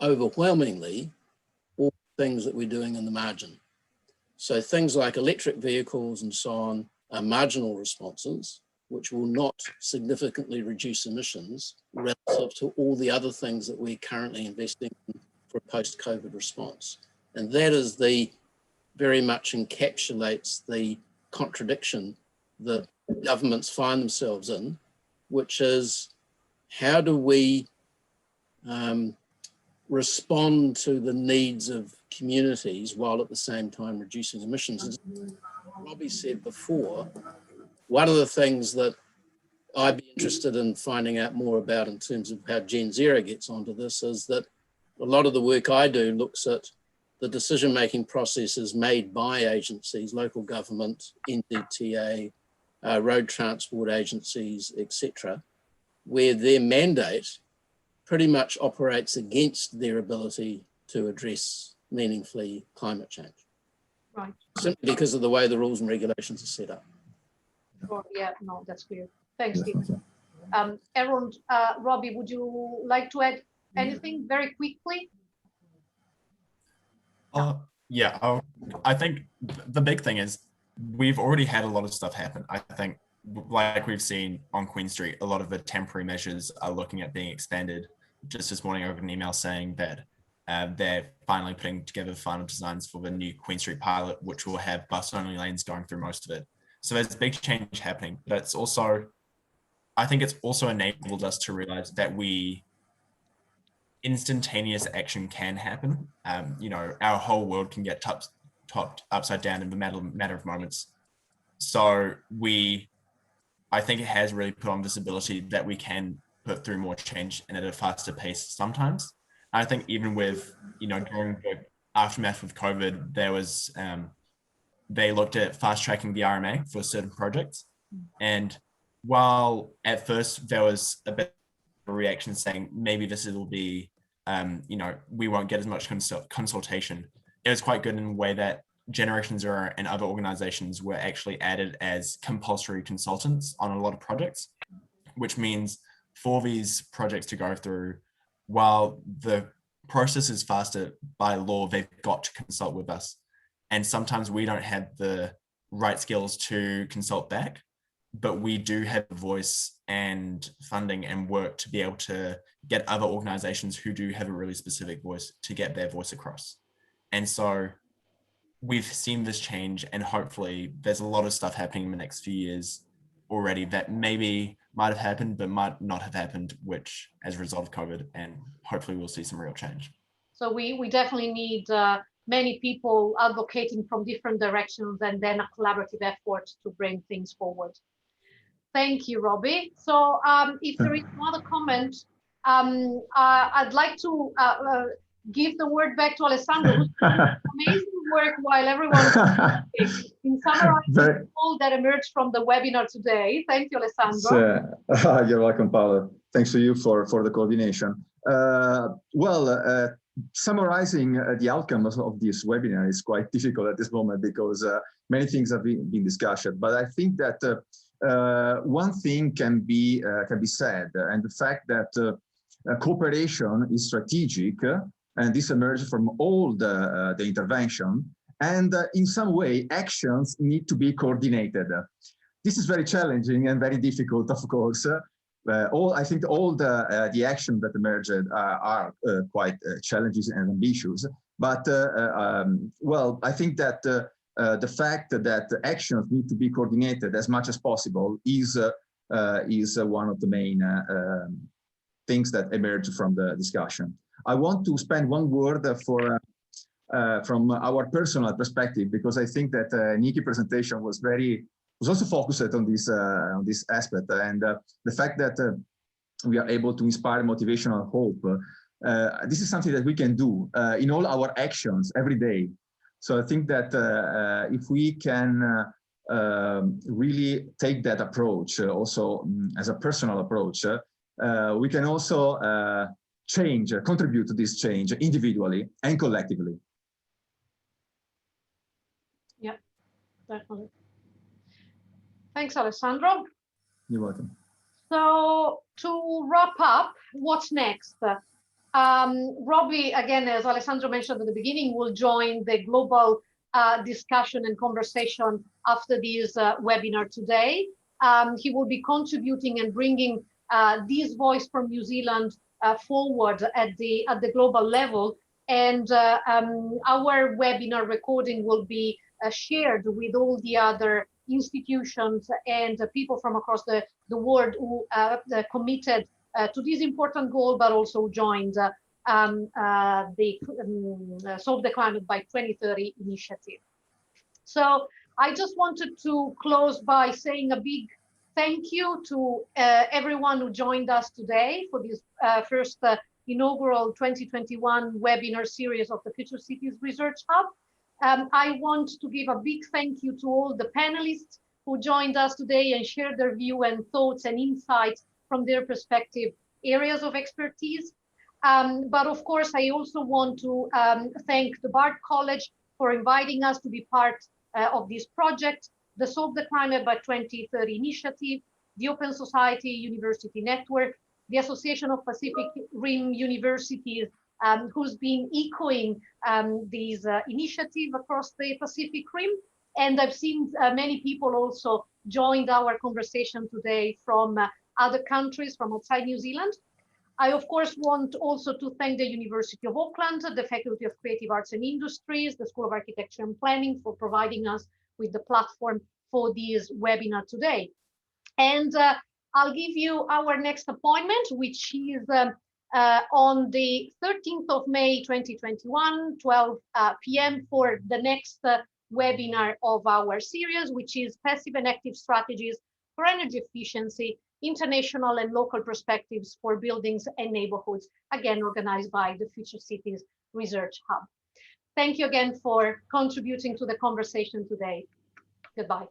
overwhelmingly all things that we're doing in the margin. So things like electric vehicles and so on are marginal responses, which will not significantly reduce emissions relative to all the other things that we're currently investing in for a post-COVID response. And that is very much encapsulates the contradiction that governments find themselves in, which is, how do we respond to the needs of communities while at the same time reducing emissions? As Robbie said before, one of the things that I'd be interested in finding out more about in terms of how Gen Zero gets onto this is that a lot of the work I do looks at the decision-making processes made by agencies, local government, NZTA, road transport agencies, etc., where their mandate pretty much operates against their ability to address meaningfully climate change. Right. Simply because of the way the rules and regulations are set up. Oh, yeah, no, that's clear. Thanks, Steve. Elrond, Robbie, would you like to add anything very quickly? Yeah, I think the big thing is we've already had a lot of stuff happen. I think, like we've seen on Queen Street, a lot of the temporary measures are looking at being expanded. Just this morning, I got an email saying that they're finally putting together the final designs for the new Queen Street pilot, which will have bus-only lanes going through most of it. So there's a big change happening, but it's also, I think it's also enabled us to realize that instantaneous action can happen. You know, our whole world can get topped upside down in the matter of moments. So I think it has really put on this ability that we can put through more change and at a faster pace sometimes. I think even with, you know, during the aftermath of COVID, there was, they looked at fast tracking the RMA for certain projects. And while at first there was a bit of a reaction saying maybe this will be, you know, we won't get as much consultation, it was quite good in a way that Generation Zero and other organizations were actually added as compulsory consultants on a lot of projects, which means for these projects to go through, while the process is faster by law, they've got to consult with us. And sometimes we don't have the right skills to consult back, but we do have a voice and funding and work to be able to get other organizations who do have a really specific voice to get their voice across. And so we've seen this change, and hopefully there's a lot of stuff happening in the next few years already that maybe might have happened, but might not have happened, which as a result of COVID, and hopefully we'll see some real change. So we definitely need many people advocating from different directions, and then a collaborative effort to bring things forward. Thank you, Robbie. So if there is another comment, I'd like to give the word back to Alessandro, who's done amazing work while everyone in summarizing Very- all that emerged from the webinar today. Thank you, Alessandro. You're welcome, Paolo. Thanks to you for the coordination. Summarizing the outcomes of this webinar is quite difficult at this moment because many things have been discussed. But I think that one thing can be said, and the fact that cooperation is strategic, and this emerges from all the intervention, and in some way actions need to be coordinated. This is very challenging and very difficult, of course. I think all the actions that emerged are quite challenging and ambitious. But well, I think that the fact that actions need to be coordinated as much as possible is one of the main things that emerge from the discussion. I want to spend one word from our personal perspective, because I think that Niki's presentation was also focused on this aspect, and the fact that we are able to inspire motivation and hope. This is something that we can do in all our actions every day. So I think that if we can really take that approach also as a personal approach, we can also contribute to this change individually and collectively. Yeah, definitely. Thanks, Alessandro. You're welcome. So to wrap up, what's next? Robbie, again, as Alessandro mentioned at the beginning, will join the global discussion and conversation after this webinar today. He will be contributing and bringing this voice from New Zealand forward at the global level. And our webinar recording will be shared with all the other institutions and people from across the world who committed to this important goal, but also joined the Solve the Climate by 2030 initiative. So I just wanted to close by saying a big thank you to everyone who joined us today for this first inaugural 2021 webinar series of the Future Cities Research Hub. I want to give a big thank you to all the panelists who joined us today and shared their view and thoughts and insights from their perspective areas of expertise. But of course, I also want to thank the Bard College for inviting us to be part of this project, the Solve the Climate by 2030 initiative, the Open Society University Network, the Association of Pacific Rim Universities, who's been echoing these initiatives across the Pacific Rim. And I've seen many people also joined our conversation today from other countries from outside New Zealand. I, of course, want also to thank the University of Auckland, the Faculty of Creative Arts and Industries, the School of Architecture and Planning for providing us with the platform for this webinar today. And I'll give you our next appointment, which is on the 13th of May, 2021, 12 p.m. for the next webinar of our series, which is Passive and Active Strategies for Energy Efficiency, International and Local Perspectives for Buildings and Neighborhoods, again, organized by the Future Cities Research Hub. Thank you again for contributing to the conversation today. Goodbye.